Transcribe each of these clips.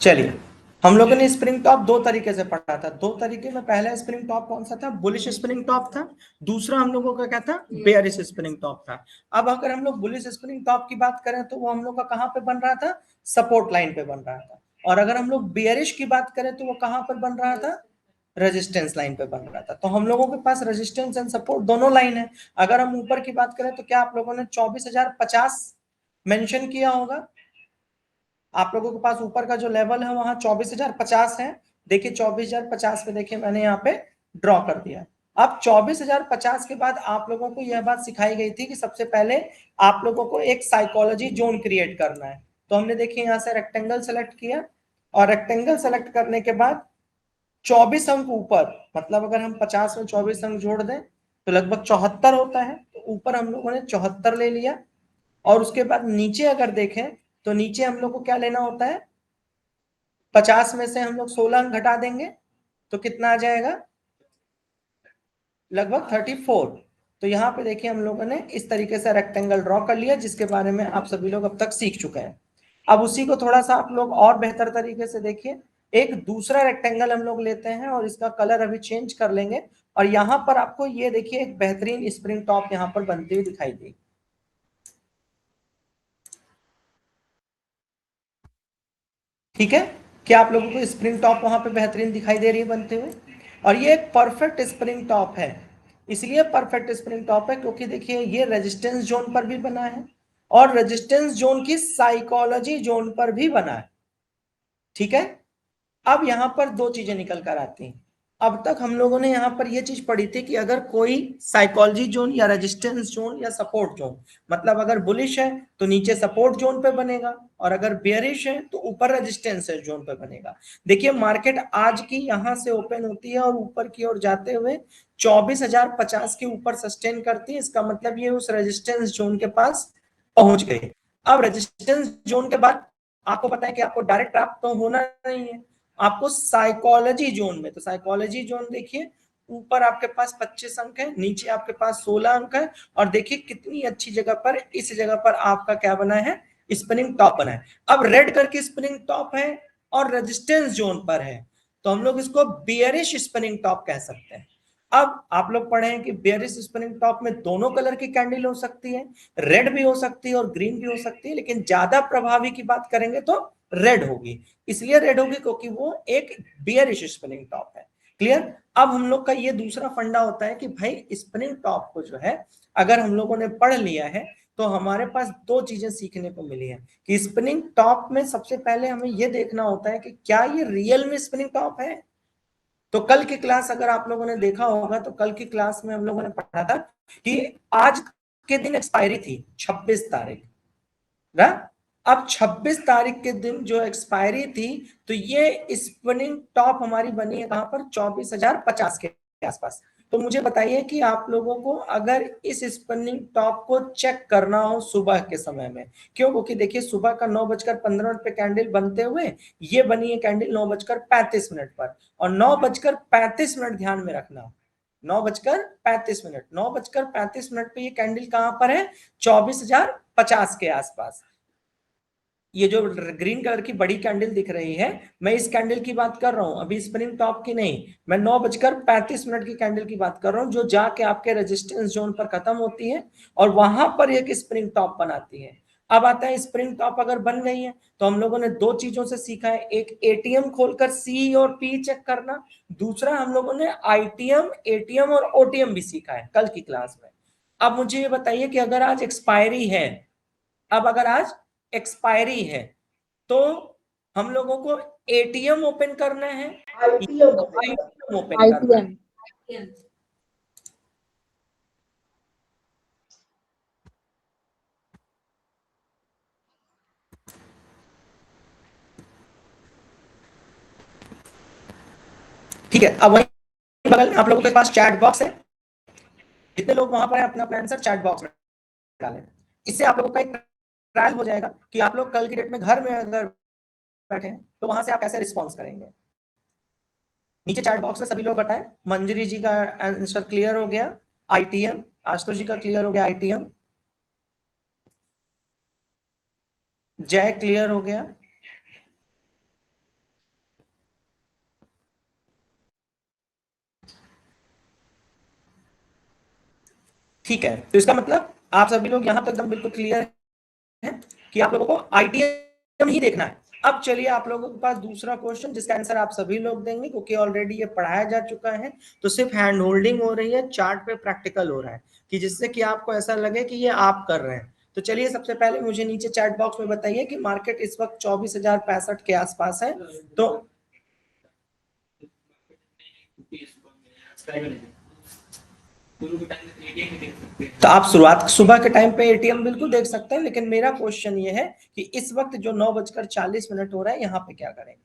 चलिए, हम लोगों ने स्प्रिंग टॉप दो तरीके से पढ़ा था। दो तरीके में पहला स्प्रिंग टॉप कौन सा था? बुलिश स्प्रिंग टॉप था। दूसरा हम लोगों का क्या था? बेयरिश स्प्रिंग टॉप था। अब अगर हम लोग बुलिश स्प्रिंग टॉप की बात करें तो वो हम लोग का कहां पे बन रहा था? सपोर्ट लाइन पे बन रहा था। और अगर हम लोग बेयरिश की बात करें तो वो कहां पर बन रहा था? रेजिस्टेंस लाइन पे बन रहा था। तो हम लोगों के पास रेजिस्टेंस एंड सपोर्ट दोनों लाइन है। अगर हम ऊपर की बात करें तो क्या आप लोगों ने 24,050 मेंशन किया होगा? आप लोगों के पास ऊपर का जो लेवल है वहां 24,050 है। देखिए 24,050 पे देखिए मैंने यहाँ पे ड्रॉ कर दिया। अब 24,050 के बाद आप लोगों को यह बात सिखाई गई थी कि सबसे पहले आप लोगों को एक साइकोलॉजी जोन क्रिएट करना है। तो हमने देखिए यहाँ से रेक्टेंगल सेलेक्ट किया और रेक्टेंगल सेलेक्ट करने के बाद 24 अंक ऊपर, मतलब अगर हम 50 में 24 अंक जोड़ दें तो लगभग 74 होता है। तो ऊपर हम लोगों ने 74 ले लिया और उसके बाद नीचे अगर देखें तो नीचे हम लोग को क्या लेना होता है? 50 में से हम लोग 16 अंक घटा देंगे तो कितना आ जाएगा? लगभग 34। तो यहाँ पे देखिए हम लोगों ने इस तरीके से रेक्टेंगल ड्रॉ कर लिया, जिसके बारे में आप सभी लोग अब तक सीख चुके हैं। अब उसी को थोड़ा सा आप लोग और बेहतर तरीके से देखिए। एक दूसरा रेक्टेंगल हम लोग लेते हैं और इसका कलर अभी चेंज कर लेंगे। और यहाँ पर आपको ये देखिए एक बेहतरीन स्प्रिंग टॉप यहाँ पर बनती हुई दिखाई दी। ठीक है, क्या आप लोगों को स्प्रिंग टॉप वहां पे बेहतरीन दिखाई दे रही है बनते हुए? और ये एक परफेक्ट स्प्रिंग टॉप है। इसलिए परफेक्ट स्प्रिंग टॉप है क्योंकि देखिए ये रेजिस्टेंस जोन पर भी बना है और रेजिस्टेंस जोन की साइकोलॉजी जोन पर भी बना है। ठीक है, अब यहां पर दो चीजें निकल कर आती हैं। अब तक हम लोगों ने यहां पर यह चीज पढ़ी थी कि अगर कोई साइकोलॉजी जोन या रेजिस्टेंस जोन या सपोर्ट जोन, मतलब अगर बुलिश है तो नीचे सपोर्ट जोन पे बनेगा और अगर बेयरिश है तो ऊपर रेजिस्टेंस जोन पे बनेगा। देखिए मार्केट आज की यहां से ओपन होती है और ऊपर की ओर जाते हुए 24,050 के ऊपर सस्टेन करती है। इसका मतलब ये उस रेजिस्टेंस जोन के पास पहुंच गई। अब रेजिस्टेंस जोन के बाद आपको पता है कि आपको डायरेक्ट ट्रैप तो होना नहीं है, आपको साइकोलॉजी जोन में। तो साइकोलॉजी जोन देखिए, ऊपर आपके पास 25 अंक है, नीचे आपके पास 16 अंक है। और देखिए कितनी अच्छी जगह पर, इस जगह पर आपका क्या बना है? स्पिनिंग टॉप बना है। अब रेड करके स्पिनिंग टॉप है और रेजिस्टेंस जोन पर है, तो हम लोग इसको बियरिश स्पिनिंग टॉप कह सकते हैं। अब आप लोग पढ़े हैं कि बेयरिश स्पिनिंग टॉप में दोनों कलर की कैंडल हो सकती है, रेड भी हो सकती है और ग्रीन भी हो सकती है, लेकिन ज्यादा प्रभावी की बात करेंगे तो रेड होगी। इसलिए रेड होगी क्योंकि वो एक बेयरिश स्पिनिंग टॉप है। क्लियर? अब हम लोग का ये दूसरा फंडा होता है कि भाई स्पिनिंग टॉप को जो है अगर हम लोगों ने पढ़ लिया है तो हमारे पास दो चीजें सीखने को मिली है कि स्पिनिंग टॉप में सबसे पहले हमें यह देखना होता है कि क्या ये रियल में स्पिनिंग टॉप है। तो कल की क्लास अगर आप लोगों ने देखा होगा तो कल की क्लास में हम लोगों ने पढ़ा था कि आज के दिन एक्सपायरी थी 26 तारीख ना। अब 26 तारीख के दिन जो एक्सपायरी थी, तो ये स्पिनिंग टॉप हमारी बनी है कहां पर? 24,050 के आसपास। तो मुझे बताइए कि आप लोगों को अगर इस स्पिनिंग टॉप को चेक करना हो सुबह के समय में, क्यों? क्योंकि देखिए सुबह का 9:15 पे कैंडल बनते हुए ये बनी है कैंडल 9:35 पर। और 9:35 ध्यान में रखना, 9:35, 9:35 पे ये कैंडल कहां पर है? 24,050 के आसपास। ये जो ग्रीन कलर की बड़ी कैंडल दिख रही है, मैं इस कैंडल की बात कर रहा हूं, अभी स्पिनिंग टॉप की नहीं। मैं 9:35 की कैंडल की बात कर रहा हूं जो जाके आपके रेजिस्टेंस जोन पर खत्म होती है और वहां पर एक स्प्रिंग टॉप बनाती है। अब आता है स्प्रिंग टॉप अगर बन गई है तो हम लोगों ने दो चीजों से सीखा है, एक एटीएम खोलकर सी और पी चेक करना, दूसरा हम लोगों ने आईटीएम, एटीएम और ओटीएम भी सीखा है कल की क्लास में। अब मुझे ये बताइए कि अगर आज एक्सपायरी है, अब अगर आज एक्सपायरी है तो हम लोगों को एटीएम ओपन करना है, आईटीएम ओपन करना है? ठीक है, अब वहीं बगल में आप लोगों के पास चैट बॉक्स है। जितने लोग वहां पर है अपना अपना आंसर चैट बॉक्स में डालें। इससे आप लोगों का एक ट्रायल हो जाएगा कि आप लोग कल की डेट में घर में अगर बैठे हैं तो वहां से आप कैसे रिस्पॉन्स करेंगे। नीचे चैट बॉक्स में सभी लोग बताएं। मंजरी जी का आंसर क्लियर हो गया, आईटीएम। आशुतोष जी का क्लियर हो गया, आईटीएम। जय क्लियर हो गया। ठीक है, तो इसका मतलब आप सभी लोग यहाँ तक एकदम बिल्कुल क्लियर है कि आप लोगों को आईटीएम ही देखना है। अब चलिए आप लोगों के पास दूसरा क्वेश्चन जिसका आंसर आप सभी लोग देंगे, क्योंकि ऑलरेडी ये पढ़ाया जा चुका है, तो सिर्फ हैंड होल्डिंग हो रही है, चार्ट पे प्रैक्टिकल हो रहा है, कि जिससे कि आपको ऐसा लगे कि ये आप कर रहे हैं। तो चलिए सबसे पहले मुझे नीचे चैट बॉक्स में बताइए कि मार्केट इस वक्त 24,065 के आसपास है। तो तो आप शुरुआत सुबह के टाइम पे एटीएम बिल्कुल देख सकते हैं, लेकिन मेरा क्वेश्चन ये है कि इस वक्त जो 9:40 हो रहा है यहाँ पे क्या करेंगे।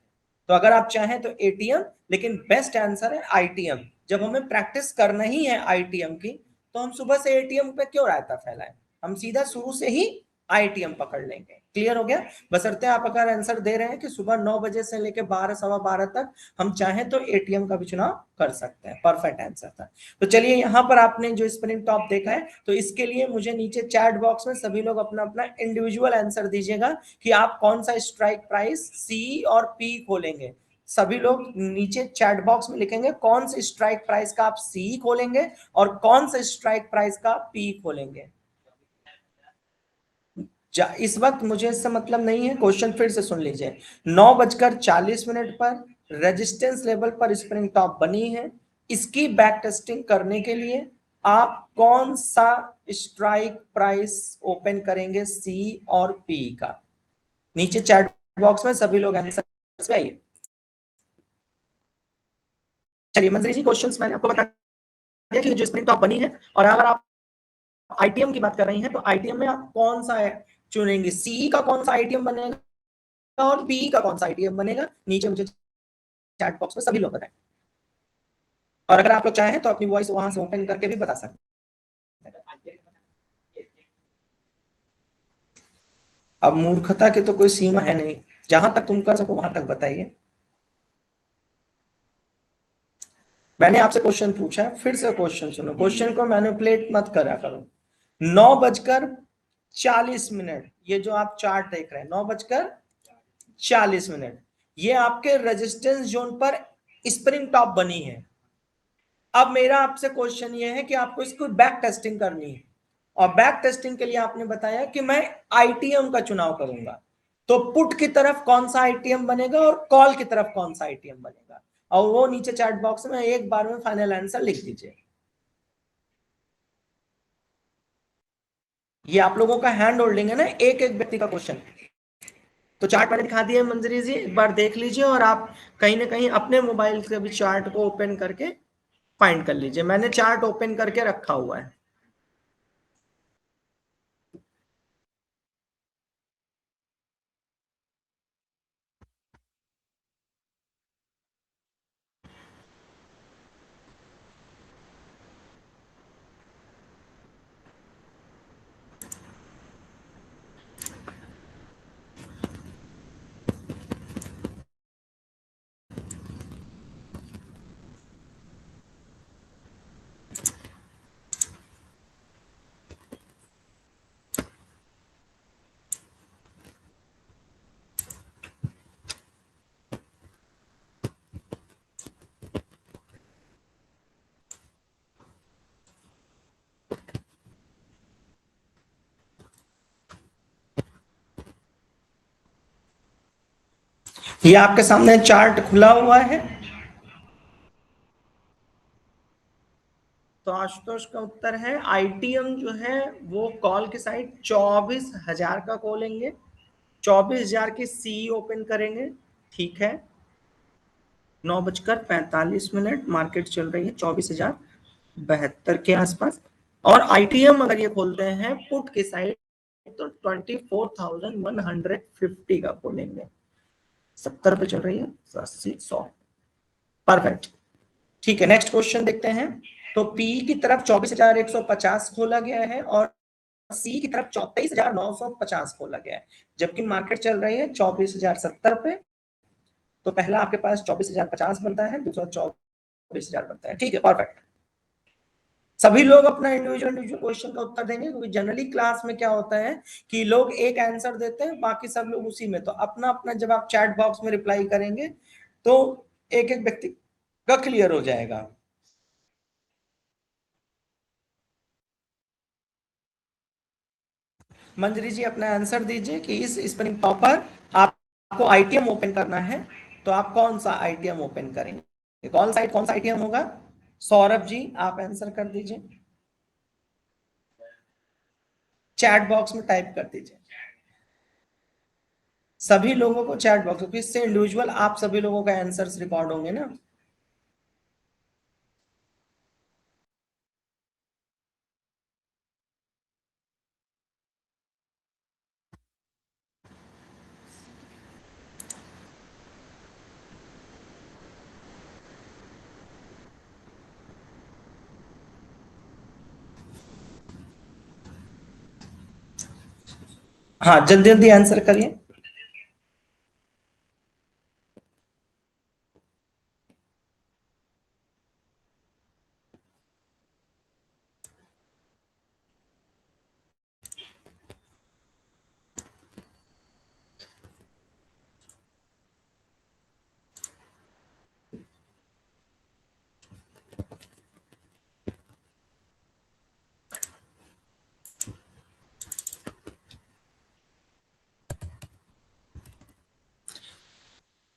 तो अगर आप चाहें तो एटीएम, लेकिन बेस्ट आंसर है आईटीएम। जब हमें प्रैक्टिस करना ही है आईटीएम की, तो हम सुबह से एटीएम पे क्यों रायता फैलाएं, हम सीधा शुरू से ही आईटीएम पकड़ लेंगे। क्लियर हो गया। बशर्ते आप अगर आंसर दे रहे हैं कि सुबह 9 बजे से लेकर 12 सवा 12 तक हम चाहें तो एटीएम का भी चुनाव कर सकते हैं। परफेक्ट आंसर था। तो चलिए यहाँ पर आपने जो स्प्रिंग टॉप देखा है, तो इसके लिए मुझे नीचे चैट बॉक्स में सभी लोग अपना अपना इंडिविजुअल आंसर दीजिएगा कि आप कौन सा स्ट्राइक प्राइस सी और पी खोलेंगे। सभी लोग नीचे चैट बॉक्स में लिखेंगे कौन से स्ट्राइक प्राइस का आप सी खोलेंगे और कौन से स्ट्राइक प्राइस का पी खोलेंगे। इस वक्त मुझे इससे मतलब नहीं है, क्वेश्चन फिर से सुन लीजिए। 9:40 पर रेजिस्टेंस लेवल पर स्प्रिंग टॉप बनी है, इसकी बैक टेस्टिंग करने के लिए आप कौन सा स्ट्राइक प्राइस ओपन करेंगे, सी और पी का। नीचे चैट बॉक्स में सभी लोग आंसर पे आइए। चलिए मंजरी जी, क्वेश्चंस मैंने आपको बता दिया कि जो स्प्रिंग टॉप बनी है, और अगर आप आईटीएम की बात कर रही हैं तो आईटीएम में आप कौन सा है चुनेंगे, सी का कौन सा आईटीएम बनेगा और पी का कौन सा आईटीएम बनेगा, नीचे मुझे चैट बॉक्स में सभी लोग बताएं। और अगर आप लोग चाहें तो अपनी वॉइस वहां से ओपन करके भी बता सकते हैं। अब मूर्खता की तो कोई सीमा है नहीं, जहां तक तुम कर सको वहां तक बताइए। मैंने आपसे क्वेश्चन पूछा है, फिर से क्वेश्चन सुनो, क्वेश्चन को मैनिपुलेट मत करा करो। 9:40, ये जो आप चार्ट देख रहे हैं, 9:40, ये आपके रेजिस्टेंस जोन पर स्प्रिंग टॉप बनी है। अब मेरा आपसे क्वेश्चन ये है कि आपको इसको बैक टेस्टिंग करनी है, और बैक टेस्टिंग के लिए आपने बताया कि मैं आईटीएम का चुनाव करूंगा। तो पुट की तरफ कौन सा आईटीएम बनेगा और कॉल की तरफ कौन सा आईटीएम बनेगा, और वो नीचे चैट बॉक्स में एक बार में फाइनल आंसर लिख दीजिए। ये आप लोगों का हैंड होल्डिंग है ना, एक एक व्यक्ति का क्वेश्चन। तो चार्ट मैंने दिखा दिया मंजरी जी, एक बार देख लीजिए, और आप कहीं ना कहीं अपने मोबाइल से भी चार्ट को ओपन करके फाइंड कर लीजिए। मैंने चार्ट ओपन करके रखा हुआ है। ये आपके सामने चार्ट खुला हुआ है। तो आशुतोष का उत्तर है आईटीएम जो है वो कॉल की साइड 24,000 का खोलेंगे, 24,000 की सी ओपन करेंगे। ठीक है, 9:45 मार्केट चल रही है 24,072 के आसपास। और आईटीएम अगर ये खोलते हैं पुट की साइड, तो 24,150 का खोलेंगे। 70 पे चल रही है, 80, 100। परफेक्ट। ठीक है, नेक्स्ट क्वेश्चन देखते हैं। तो पी की तरफ 24,150 खोला गया है, और सी की तरफ 34,950 खोला गया है, जबकि मार्केट चल रही है 24,070 पे। तो पहला आपके पास 24,050 बनता है, दूसरा 24,000 बनता है। ठीक है, परफेक्ट। सभी लोग अपना इंडिविजुअल इंडिविजुअल क्वेश्चन का उत्तर देंगे, क्योंकि जनरली क्लास में क्या होता है कि लोग एक आंसर देते हैं, बाकी सब लोग उसी में। तो अपना अपना जब आप चैट बॉक्स में रिप्लाई करेंगे तो एक एक व्यक्ति का क्लियर हो जाएगा। मंजरी जी अपना आंसर दीजिए कि इस स्प्रिंग टॉप पर आपको आईटीएम ओपन करना है, तो आप कौन सा आईटीएम ओपन करेंगे, कौन सा आईटीएम होगा? सौरभ जी आप आंसर कर दीजिए, चैट बॉक्स में टाइप कर दीजिए, सभी लोगों को चैट बॉक्स, क्योंकि इससे इंडिविजुअल आप सभी लोगों का आंसर्स रिकॉर्ड होंगे ना। हाँ जल्दी जल्दी आंसर करिए।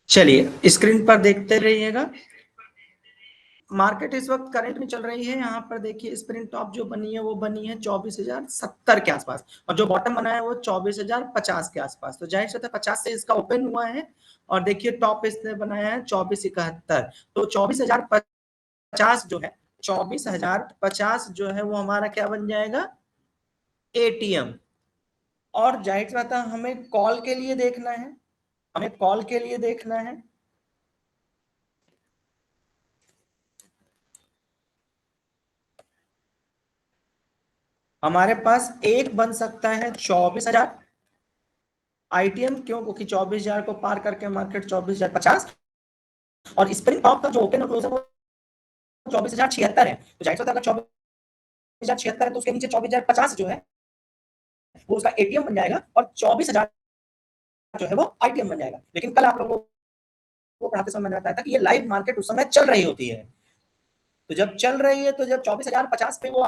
चलिए स्क्रीन पर देखते रहिएगा। मार्केट इस वक्त करंट में चल रही है, यहाँ पर देखिए स्प्रिंग टॉप जो बनी है वो बनी है 24,070 के आसपास, और जो बॉटम बना है वो 24,050 के आसपास। तो जाहिर सी बात है 50 से इसका ओपन हुआ है, और देखिए टॉप इसने बनाया है 24,71। तो 24,050 जो है, 24,050 जो है वो हमारा क्या बन जाएगा? एटीएम। और जाहिर सी बात है हमें कॉल के लिए देखना है, हमें कॉल के लिए देखना है। हमारे पास एक बन सकता है 24,000 आईटीएम, क्यों? क्योंकि 24,000 को पार करके मार्केट 24,050, और स्प्रिंग टॉप का जो ओपन और क्लोज है वो 24,076 है। तो जाहिर सी बात है अगर 24,076 है तो उसके नीचे 24,050 जो है वो उसका एटीएम बन जाएगा, और 24,000 जो है वो आईटीएम बन जाएगा। लेकिन कल आप लोगों को पढ़ाते समय मैंने बताया था कि ये लाइव मार्केट उस समय चल रही होती है। तो जब चल रही है, तो जब 24,050 पे वो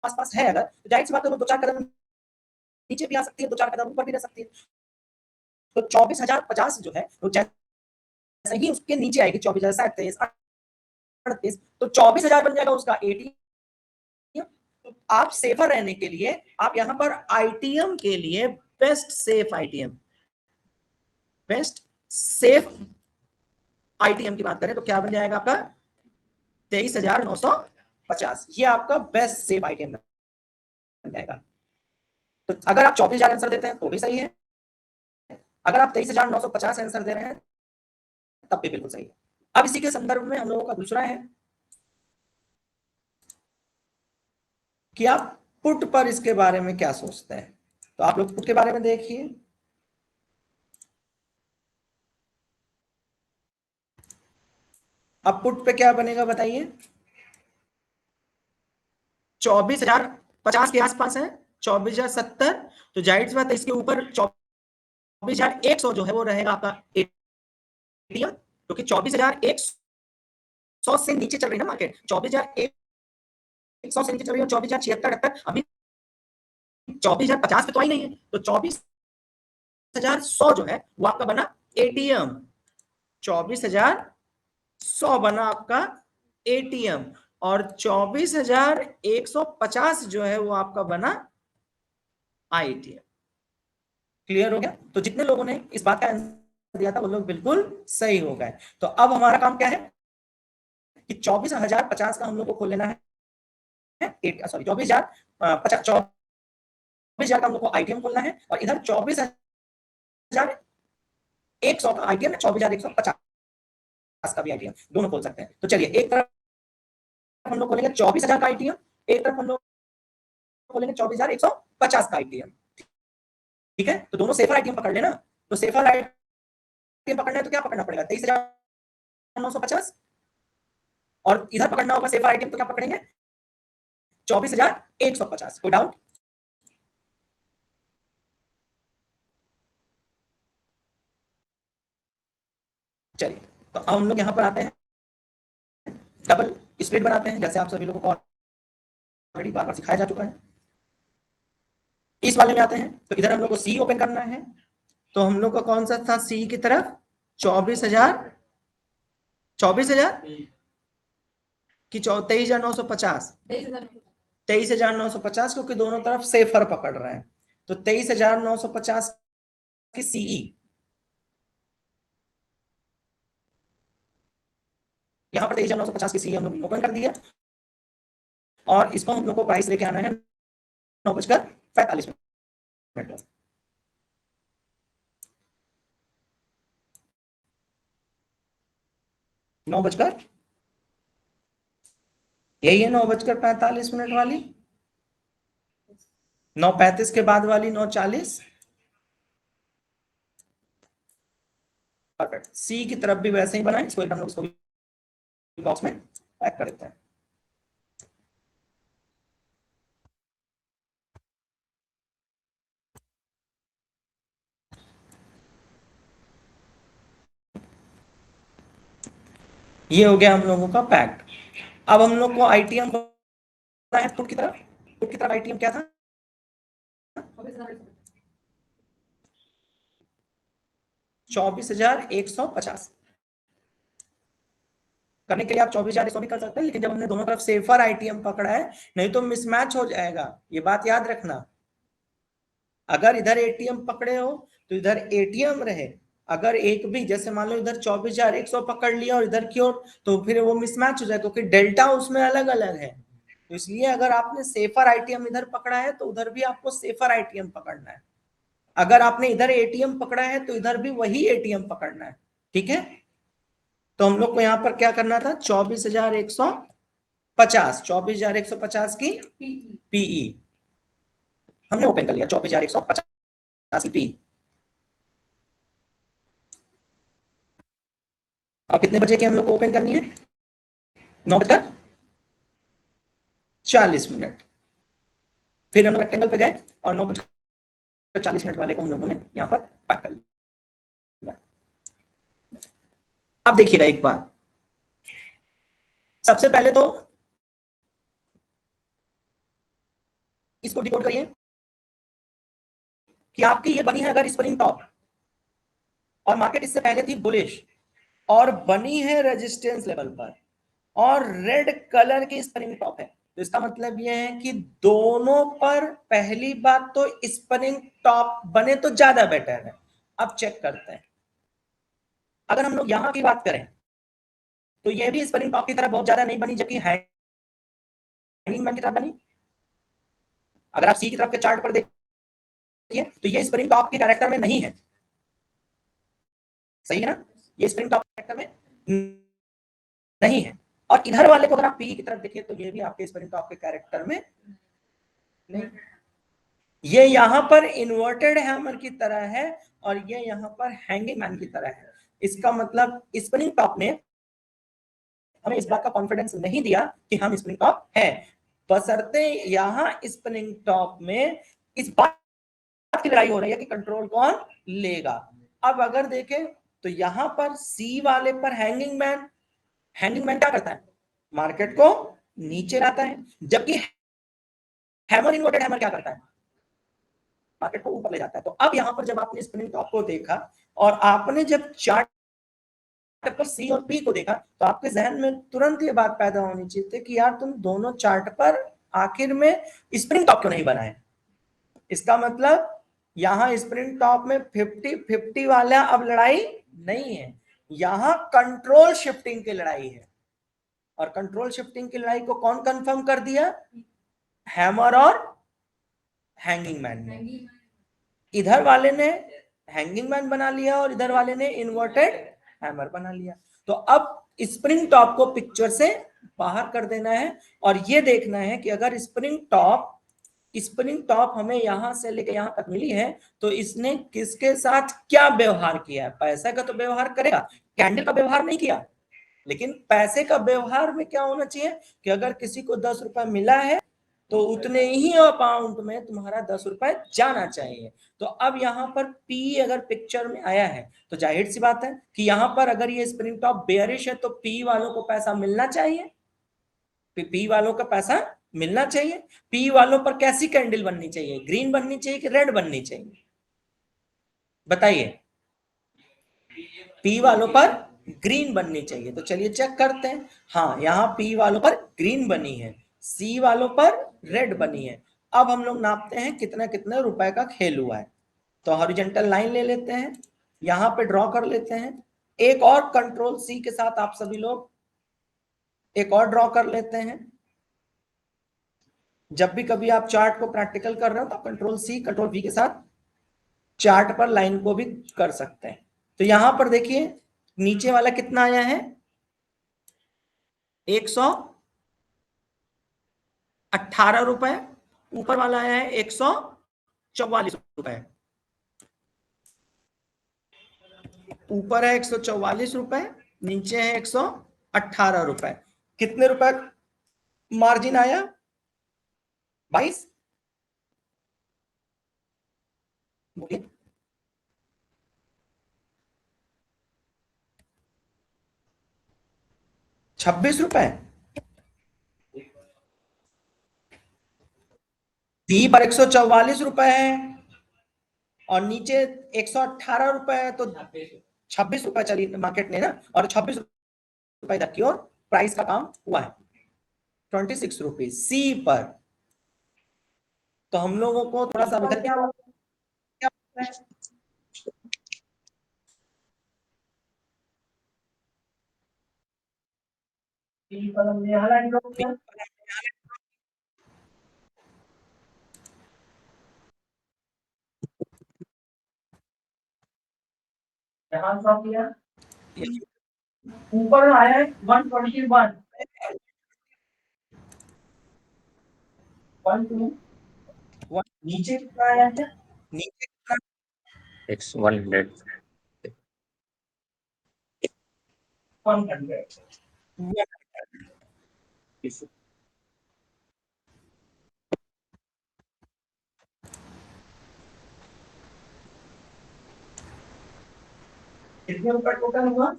आसपास है अगर, तो जाहिर सी बात है वो दो चार कदम नीचे भी आ सकती है, दो चार कदम ऊपर भी रह सकती है। तो 24,050 जो है वो जैसे ही उसके नीचे आएगी 24,037 38, तो 24,000 बन जाएगा उसका एटीएम। तो आप सेफर रहने के लिए आप यहां पर आईटीएम के लिए best safe ITM, best safe ITM की बात करें तो क्या बन जाएगा आपका? 23,950। ये आपका बेस्ट सेफ आईटीएम बन जाएगा। तो अगर आप 24,000 आंसर देते हैं तो भी सही है, अगर आप 23,950 आंसर दे रहे हैं तब भी बिल्कुल सही है। अब इसी के संदर्भ में हम लोगों का दूसरा है कि आप पुट पर इसके बारे में क्या सोचते हैं। तो आप लोग पुट के बारे में देखिए, अब पुट पे क्या बनेगा बताइए? 24,050 के आसपास है, 24,070। तो जाहिर सी बात है इसके ऊपर 24,100 जो है वो रहेगा आपका एटीएम, क्योंकि 24,100 से नीचे चल रही है ना मार्केट, 24,100 से नीचे चल रही है, 24,076 अभी 24,050 पे तो आई नहीं है। तो 24,100 जो है वो आपका बना एटीएम, 24,100 बना आपका एटीएम, और 24,150 जो है वो आपका बना आईटीएम। क्लियर हो गया? तो जितने लोगों ने इस बात का आंसर दिया था वो लोग बिल्कुल सही हो गए। तो अब हमारा काम क्या है कि 24,050 का हम लोग को खोल लेना है, सॉरी 24,050, 24,000 का हम लोग को आईटीएम खोलना है, और इधर 24,100 का आईटीएम है, 24,150 का भी आईटीएम, दोनों खोल सकते हैं। तो चलिए एक तरफ हम लोग खोलेंगे 24,000 का आईटीएम, एक तरफ हम लोग खोलेंगे 24,150 का आईटीएम। ठीक है, तो दोनों सेफर आईटीएम पकड़ लेना। तो सेफर आईटीएम पकड़ना है तो क्या पकड़ना पड़ेगा? 23,950, और इधर पकड़ना होगा सेफर आईटीएम तो क्या पकड़ेंगे? 24,150। कोई डाउट? चलिए, तो अब हम लोग यहां पर आते हैं, डबल स्प्लिट बनाते हैं, जैसे आप सभी लोगों को ऑलरेडी बार बार सिखाया जा चुका है। इस वाले में आते हैं, तो इधर हम लोग को सी ओपन करना है, तो हम लोग का कौन सा था सी की तरफ 24,000 कि 23,950 23,950, क्योंकि दोनों तरफ सेफर पकड़ रहे हैं, तो 23,950 की सीई यहां पर 23,950 की सीई हम लोग ओपन कर दिया, और इसको हम लोग को प्राइस लेके आना है 9:45 9 बजकर यही है 9:45 वाली, 9:35 के बाद वाली 9:40। परफेक्ट, सी की तरफ भी वैसे ही बनाए, इसको हम लोग इसको बॉक्स में पैक कर देते हैं। ये हो गया हम लोगों का पैक्ड। अब हम लोग को आईटीएम है पुट की तरफ आईटीएम क्या था 24,150 करने के लिए आप 24,100 भी कर सकते हैं, लेकिन जब हमने दोनों तरफ सेफर आईटीएम पकड़ा है, नहीं तो मिसमैच हो जाएगा, ये बात याद रखना। अगर इधर एटीएम पकड़े हो तो इधर एटीएम रहे, अगर एक भी जैसे मान लो इधर 24,100 पकड़ लिया और इधर की ओर, तो फिर वो मिसमैच हो जाए, क्योंकि डेल्टा उसमें अलग अलग है। तो इसलिए अगर आपने सेफर आईटीएम इधर पकड़ा है तो उधर भी आपको सेफर आईटीएम पकड़ना है, अगर आपने इधर एटीएम पकड़ा है तो इधर भी वही एटीएम पकड़ना है। ठीक है, तो हम लोग को यहाँ पर क्या करना था 24,150 24,150 की पीई हमने ओपन कर लिया, 24,150 की पी। अब कितने बजे की हम लोग को ओपन करनी है 9:40। फिर हम रेक्टेंगल पे गए और 9:40 वाले को हम लोगों ने यहाँ पर पैक कर लिया। अब देखिएगा एक बार, सबसे पहले तो इसको डिकोड करिए कि आपकी ये बनी है अगर स्प्रिंग टॉप और मार्केट इससे पहले थी बुलिश और बनी है रेजिस्टेंस लेवल पर और रेड कलर की स्प्रिंग टॉप है, तो इसका मतलब यह है कि दोनों पर पहली बात तो स्प्रिंग टॉप बने तो ज्यादा बेटर है। अब चेक करते हैं, अगर हम लोग यहां की बात करें तो यह भी स्प्रिंग टॉप की तरह बहुत ज्यादा नहीं बनी, जबकि हैंगिंग मैन की तरह बनी। अगर आप सी की तरफ के चार्ट पर देखिए तो ये स्प्रिंग टॉप के कैरेक्टर में नहीं है, सही है ना, ये स्प्रिंग टॉप कैरेक्टर में नहीं है। और इधर वाले को अगर आप पी की तरफ देखिए तो ये भी आपके स्प्रिंग टॉप के कैरेक्टर में नहीं, ये यहां पर इन्वर्टेड हैमर की तरह है और ये यहां पर हैंगिंग मैन की तरह है। इसका मतलब स्प्रिंग टॉप ने हमें इस बात का कॉन्फिडेंस नहीं दिया कि हम स्प्रिंग टॉप है, बशर्ते यहां स्प्रिंग टॉप में इस बात की लड़ाई हो रही है कि कंट्रोल कौन लेगा। अब अगर देखें तो यहां पर सी वाले पर हैंगिंग मैन क्या करता है, मार्केट को नीचे लाता है, जबकि हैमर इन्वर्टेड हैमर क्या करता है, मार्केट को ऊपर ले जाता है। तो अब यहां पर जब आपने स्पिनिंग टॉप को देखा और आपने जब चार्ट पर सी और पी को देखा तो आपके जहन में तुरंत ये बात पैदा होनी चाहिए कि यार तुम दोनों चार्ट पर आखिर में स्प्रिंग टॉप क्यों नहीं बनाए। इसका मतलब यहां स्प्रिंग टॉप में 50-50 वाला अब लड़ाई नहीं है, यहां कंट्रोल शिफ्टिंग की लड़ाई है। और कंट्रोल शिफ्टिंग की लड़ाई को कौन कंफर्म कर दिया, हैमर और हैंगिंग मैन ने। इधर वाले ने हैंगिंग मैन बना लिया और इधर वाले ने इन्वर्टेड हैमर बना लिया। तो अब स्प्रिंग टॉप को पिक्चर से बाहर कर देना है और ये देखना है कि अगर स्प्रिंग टॉप हमें यहां से लेके यहां तक मिली है तो इसने किसके साथ क्या व्यवहार किया है। पैसा का तो व्यवहार करेगा, कैंडल का व्यवहार नहीं किया, लेकिन पैसे का व्यवहार में क्या होना चाहिए कि अगर किसी को 10 रुपए मिला है तो उतने ही अमाउंट में तुम्हारा 10 रुपए जाना चाहिए। तो अब यहाँ पर पी अगर पिक्चर में आया है तो जाहिर सी बात है कि यहाँ पर अगर ये स्प्रिंग टॉप बेयरिश है तो पी वालों को पैसा मिलना चाहिए, पी वालों का पैसा मिलना चाहिए। पी वालों पर कैसी कैंडल बननी चाहिए, ग्रीन बननी चाहिए कि रेड बननी चाहिए, बताइए। पी वालों पर ग्रीन बननी चाहिए, तो चलिए चेक करते हैं। हाँ, यहाँ पी वालों पर ग्रीन बनी है, सी वालों पर रेड बनी है। अब हम लोग नापते हैं कितना कितने रुपए का खेल हुआ है। तो हॉरिजॉन्टल लाइन ले लेते हैं, यहां पे ड्रॉ कर लेते हैं। एक और कंट्रोल सी के साथ आप सभी लोग एक और ड्रॉ कर लेते हैं। जब भी कभी आप चार्ट को प्रैक्टिकल कर रहे हो तो कंट्रोल सी कंट्रोल वी के साथ चार्ट पर लाइन को भी कर सकते हैं। तो यहां पर देखिए नीचे वाला कितना आया है, 118 रुपए। ऊपर वाला आया है 144 रुपए। ऊपर है 144 रुपए, नीचे है 118 रुपए। कितने रुपए मार्जिन आया, 22। बोलिए 26 रुपए। डी पर 144 रुपए है और नीचे 118 रुपए है, तो 26 रुपए चली मार्केट ने ना, और 26 रुपए तक की और प्राइस का काम हुआ है 26 रुपीज सी पर। तो हम लोगों को थोड़ा सा क्या होता है, ऊपर आया है 121, 12, नीचे कितना आया है, नीचे कितना, 100 100 कितने रुपए टोटल हुआ,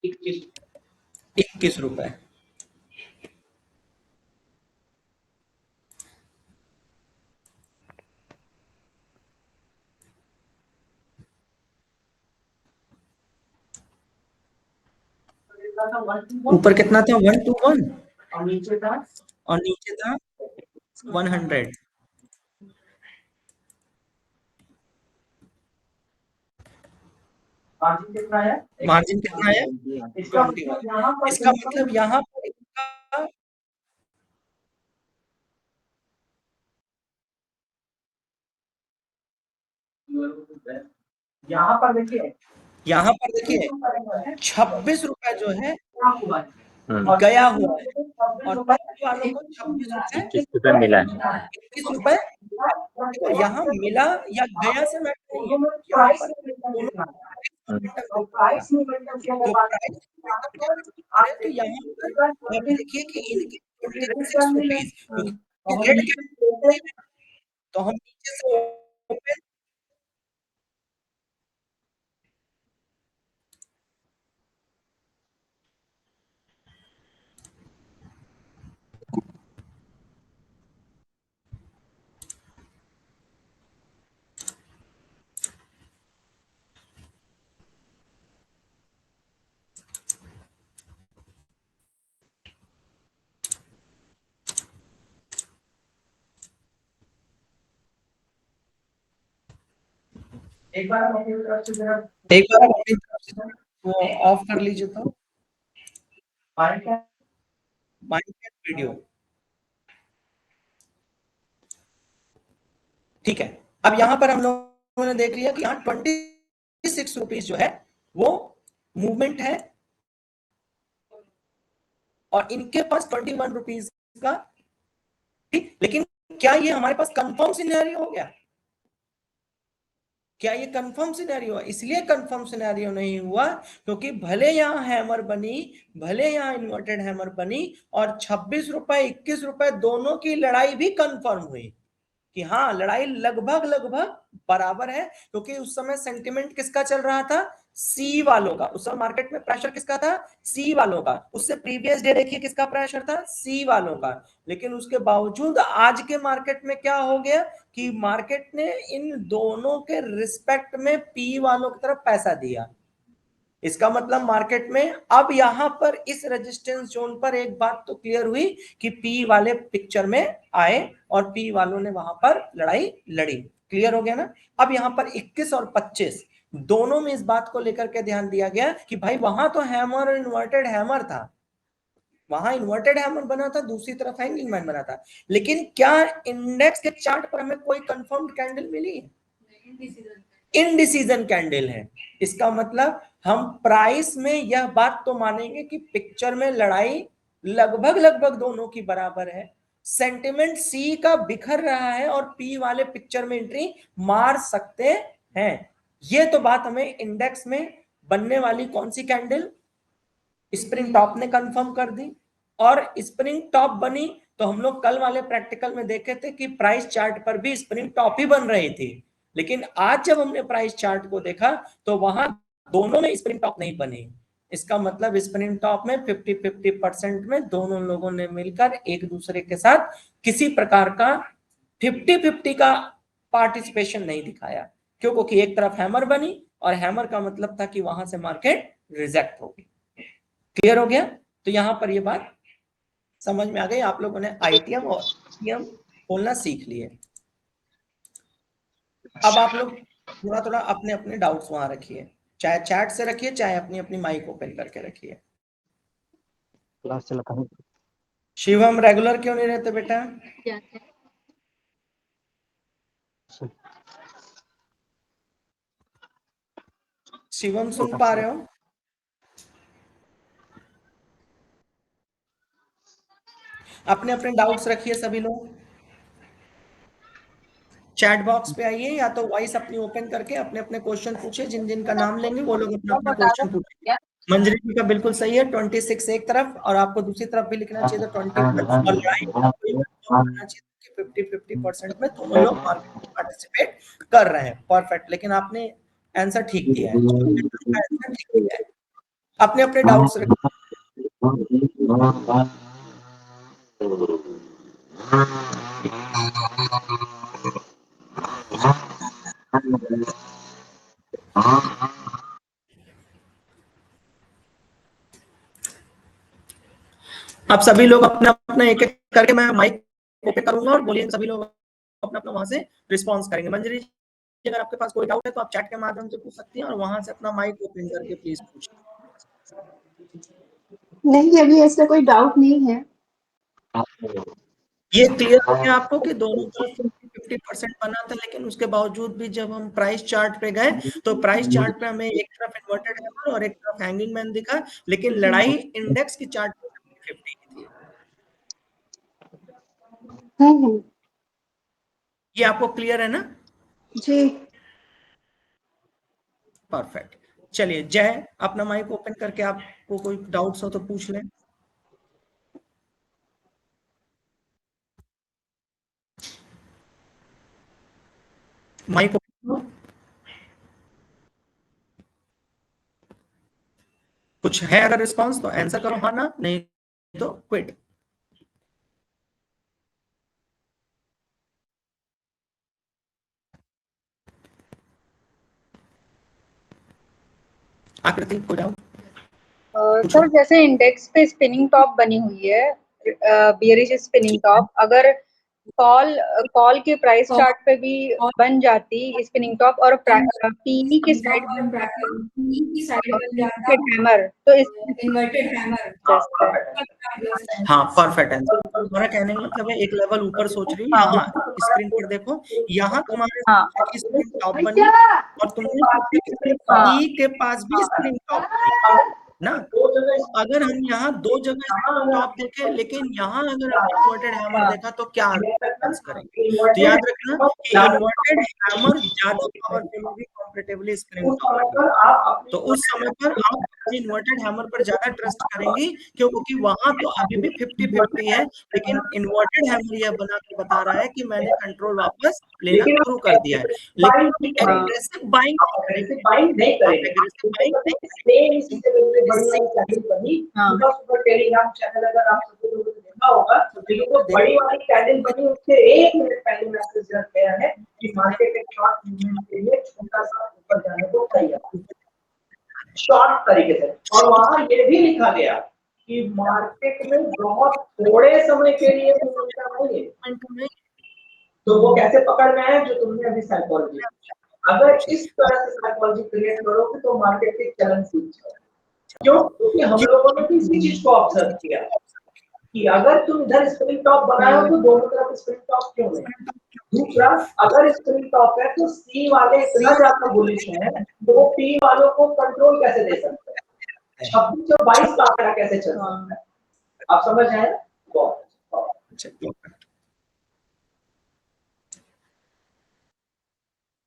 21 रुपए। ऊपर कितना था, 121 और नीचे था 100। मार्जिन कितना है 21। इसका मतलब यहाँ पर यहाँ पर देखिए 26 रुपए जो है गया हुआ है, और वालों को 26 रुपए 21 मिला है। 21 रुपए। तो यहाँ मिला या गया से मैटर नहीं है, यहाँ पर तो प्राइस तो यहाँ पर देखिए कि इनकी 26 रुपीज, क्योंकि रेट तो हम नीचे से ओपन, एक बार अपनी तरफ से वो ऑफ कर लीजिए तो माइक वीडियो, ठीक है। अब यहाँ पर हम लोगों ने देख लिया कि यहाँ 26 रुपीज जो है वो मूवमेंट है, और इनके पास 21 रुपीज का, ठीक। लेकिन क्या ये हमारे पास कंफर्म सिनेरियो हो गया, क्या ये कंफर्म सिनेरियो है? इसलिए कंफर्म सिनेरियो नहीं हुआ क्योंकि भले यहां हैमर बनी, भले यहां इन्वर्टेड हैमर बनी, और 26 रुपए 21 रुपए दोनों की लड़ाई भी कंफर्म हुई कि हाँ लड़ाई लगभग लगभग बराबर है, क्योंकि उस समय सेंटिमेंट किसका चल रहा था, सी वालों का। उस समय मार्केट में प्रेशर किसका था? सी वालों का। उससे प्रीवियस डे देखिए किसका प्रेशर था? सी वालों का। लेकिन उसके बावजूद आज के मार्केट में क्या हो गया कि मार्केट ने इन दोनों के रिस्पेक्ट में पी वालों की तरफ पैसा दिया। इसका मतलब मार्केट में अब यहां पर इस रेजिस्टेंस जोन पर एक बात तो क्लियर हुई कि पी वाले पिक्चर में आए और पी वालों ने वहां पर लड़ाई लड़ी। क्लियर हो गया ना? अब यहां पर 21 और 25 दोनों में इस बात को लेकर के ध्यान दिया गया कि भाई वहां तो हैमर और इन्वर्टेड हैमर था, वहां इन्वर्टेड हैमर बना था, दूसरी तरफ हैंगिंग मैन बना था। लेकिन क्या इंडेक्स के चार्ट पर हमें कोई कंफर्म्ड कैंडल मिली? इनडिसीजन कैंडल है। इसका मतलब हम प्राइस में यह बात तो मानेंगे कि पिक्चर में लड़ाई लगभग लगभग दोनों की बराबर है। सेंटिमेंट सी का बिखर रहा है और पी वाले पिक्चर में एंट्री मार सकते हैं। ये तो बात हमें इंडेक्स में बनने वाली कौन सी कैंडल, स्प्रिंग टॉप ने कंफर्म कर दी। और स्प्रिंग टॉप बनी तो हम लोग कल वाले प्रैक्टिकल में देखे थे कि प्राइस चार्ट पर भी स्प्रिंग टॉप ही बन रही थी। लेकिन आज जब हमने प्राइस चार्ट को देखा तो वहां दोनों में स्प्रिंग टॉप नहीं बनी। इसका मतलब स्प्रिंग टॉप में 50-50% में दोनों लोगों ने मिलकर एक दूसरे के साथ किसी प्रकार का 50-50 का पार्टिसिपेशन नहीं दिखाया। क्यों? क्योंकि एक तरफ हैमर बनी और हैमर का मतलब था कि वहां से मार्केट रिजेक्ट होगी। क्लियर हो गया? तो यहां पर ये बात समझ में आ गई। आप लोगों ने आईटीएम और टीएम बोलना सीख लिए। अब आप लोग थोड़ा थोड़ा अपने अपने डाउट्स वहां रखिए, चाहे चैट से रखिए चाहे अपनी अपनी माइक ओपन करके रखिए। क्लास चलाता हूँ। शिवम रेगुलर क्यों नहीं रहते बेटा? शिवम सुन पा रहे हो? अपने अपने डाउट्स रखिए सभी लोग। चैट बॉक्स पे आइए या तो वॉइस अपनी ओपन करके अपने अपने क्वेश्चन पूछिए। जिन जिन का नाम लेंगे वो लोग अपना अपना क्वेश्चन पूछेंगे। मंजरी जी का बिल्कुल सही है, 26 एक तरफ और आपको दूसरी तरफ भी लिखना चाहिए था 21 और लड़ाई होना चाहिए कि 50-50% में दोनों लोग मार्केट में पार्टिसिपेट कर रहे हैं। परफेक्ट। लेकिन आपने आंसर ठीक दिया है, आंसर ठीक दिया है। अपने अपने डाउट्स रखिए। आप सभी लोग अपना अपना एक एक करके मैं माइक ओपन करूंगा और बोलिए, सभी लोग अपना अपना वहां से रिस्पॉन्स करेंगे। मंजरी जी, अगर आपके पास कोई डाउट है तो आप चैट के माध्यम से पूछ सकती हैं और वहां से अपना माइक ओपन करके प्लीज पूछिए। नहीं, अभी ऐसा कोई डाउट नहीं है। ये क्लियर हो गया आपको कि दोनों तरफ 50-50% बना था, लेकिन उसके बावजूद भी जब हम प्राइस चार्ट पे गए तो प्राइस चार्ट पे हमें एक तरफ इन्वर्टेड हैमर और एक तरफ हैंगिंग मैन दिखा, लेकिन लड़ाई इंडेक्स की चार्ट पे 50-50 की थी। ये आपको क्लियर है ना? जी। परफेक्ट। चलिए जय, अपना माइक ओपन करके आपको कोई डाउट्स हो तो पूछ लें। Mic open. कुछ है अगर रिस्पांस तो आंसर करो हाँ ना, नहीं तो क्विट। आकृति को जाओ। सर जैसे इंडेक्स पे स्पिनिंग टॉप बनी हुई है, बियरिश स्पिनिंग टॉप, अगर कॉल के प्राइस चार्ट पे भी बन जाती स्पिनिंग टॉप और पीई की साइड बन जाती हैमर, तो इन्वर्टेड हैमर। हाँ परफेक्ट आंसर। तुम्हारा कहने का मतलब है एक लेवल ऊपर सोच रही हूँ। यहाँ स्क्रीन पर देखो, यहाँ तुम्हारे की स्क्रीन टॉप बनी और तुमने सोचा कि पी के पास भी स्क्रीन टॉप बनी ना। तो अगर हम यहाँ दो जगह टॉप देखें लेकिन यहाँ अगर हम इन्वर्टेड हैमर देखा तो क्या डिफरेंस करेंगे? तो याद रखना कि इन्वर्टेड हैमर ज्यादा पावरफुल होगी कंपैरेटिवली स्प्रिंग टॉप। तो उस समय पर आप इन्वर्टेड हैमर पर ज्यादा ट्रस्ट करेंगी क्योंकि वहां तो अभी भी 50-50 है, लेकिन इन्वर्टेड हैमर यह बना के बता रहा है कि मैंने कंट्रोल वापस लेना शुरू कर दिया है। लेकिन एग्रेसिव बाइंग नहीं करेंगे, एग्रेसिव बाइंग टेलीग्राम चैनल अगर आप सभी लोगों ने देखा होगा तो बड़ी वाली कैंडल बनी, उससे 1 मिनट पहले मैसेज गया है कि मार्केट एक शॉर्ट मूवमेंट के लिए छोटा सा ऊपर जाने को तैयार, शॉर्ट तरीके से। और वहां ये भी लिखा गया कि मार्केट में बहुत थोड़े समय के लिए नहीं है, तो वो कैसे पकड़ में है जो तुमने अभी साइकोलॉजी, अगर इस तरह से साइकोलॉजी क्रिएट करोगे तो मार्केट के चलन सीख जाओगे। क्यों? क्योंकि हम लोगों ने इसी चीज को ऑब्जर्व किया कि अगर तुम इधर स्प्रिंग टॉप बनाए हो तो दोनों तरफ स्प्रिंग टॉप क्यों नहीं। दूसरा, अगर स्प्रिंग टॉप है तो सी वाले इतना ज्यादा बुलिश हैं तो वो पी वालों को कंट्रोल कैसे दे सकते हैं, 26 और 22 का आंकड़ा कैसे चल सकता है, आप समझ आए?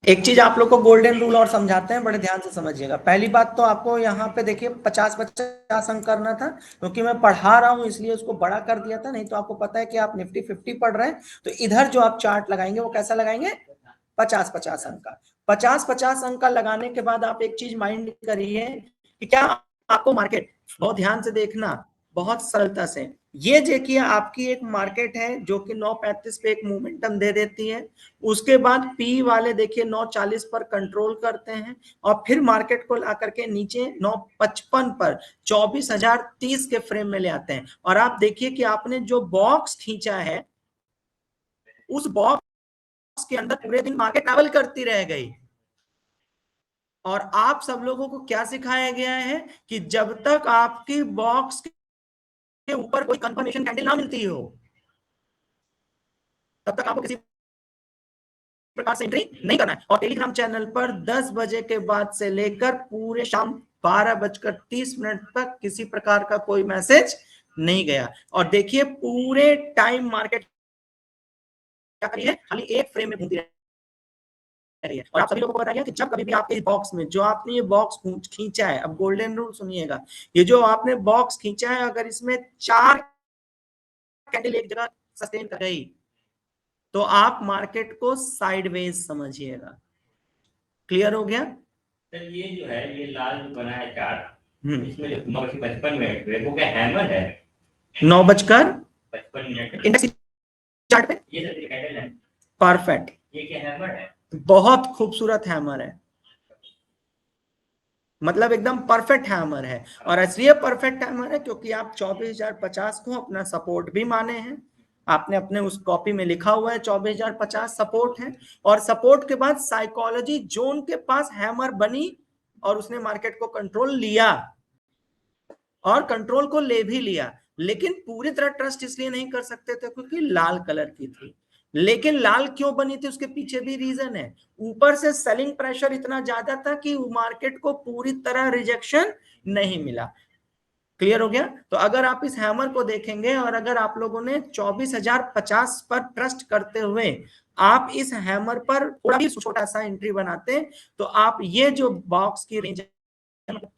एक चीज आप लोग को गोल्डन रूल और समझाते हैं, बड़े ध्यान से समझिएगा। पहली बात तो आपको यहाँ पे देखिए 50-50 अंक करना था, क्योंकि मैं पढ़ा रहा हूँ इसलिए उसको बड़ा कर दिया था, नहीं तो आपको पता है कि आप निफ्टी 50 पढ़ रहे हैं तो इधर जो आप चार्ट लगाएंगे वो कैसा लगाएंगे, 50-50 अंक का। 50-50 अंक का लगाने के बाद आप एक चीज माइंड करिए कि क्या आपको मार्केट, बहुत ध्यान से देखना, बहुत सरलता से, ये देखिए आपकी एक मार्केट है जो कि 9.35 पे एक मोमेंटम दे देती है, उसके बाद पी वाले देखिए 9.40 पर कंट्रोल करते हैं और फिर मार्केट को ला करके नीचे 9.55 पर 24,030 के फ्रेम में ले आते हैं। और आप देखिए कि आपने जो बॉक्स खींचा है उस बॉक्स के अंदर पूरे दिन मार्केट ट्रैवल करती रह गई। और आप सब लोगों को क्या सिखाया गया है कि जब तक आपकी बॉक्स के ऊपर कोई कंफर्मेशन कैंडल ना मिलती हो तब तक आपको किसी प्रकार से एंट्री नहीं करना है। और टेलीग्राम चैनल पर 10 बजे के बाद से लेकर पूरे शाम 12:30 तक किसी प्रकार का कोई मैसेज नहीं गया। और देखिए पूरे टाइम मार्केट क्या करी है, खाली एक फ्रेम में घूमती रही है। और आप सभी लोगों को बताइए कि जब कभी भी आपके बॉक्स में जो आपने ये बॉक्स खींचा है, अब गोल्डन रूल सुनिएगा, ये जो आपने बॉक्स खींचा है अगर इसमें 4 कैंडल एक जगह सस्टेन कर गई तो आप मार्केट को साइडवेज समझिएगा। क्लियर हो गया? सर ये जो है ये लाल जो बना है चार्ट, इसमें जो 9:55 वो क्या हैमर है? 9:55 इंडेक्स चार्ट पे ये सर कैंडल है। परफेक्ट, ये क्या हैमर है? बहुत खूबसूरत हैमर है, मतलब एकदम परफेक्ट हैमर है। और इसलिए परफेक्ट हैमर है क्योंकि आप 24,050 को अपना सपोर्ट भी माने हैं, आपने अपने उस कॉपी में लिखा हुआ है 24,050 सपोर्ट है। और सपोर्ट के बाद साइकोलॉजी जोन के पास हैमर बनी और उसने मार्केट को कंट्रोल लिया और कंट्रोल को ले भी लिया, लेकिन पूरी तरह ट्रस्ट इसलिए नहीं कर सकते थे क्योंकि लाल कलर की थी। लेकिन लाल क्यों बनी थी उसके पीछे भी रीजन है, ऊपर से सेलिंग प्रेशर इतना ज्यादा था कि मार्केट को पूरी तरह रिजेक्शन नहीं मिला। क्लियर हो गया? तो अगर आप इस हैमर को देखेंगे और अगर आप लोगों ने 24,050 पर ट्रस्ट करते हुए आप इस हैमर पर थोड़ा भी छोटा सा एंट्री बनाते तो आप ये जो बॉक्स की रेंज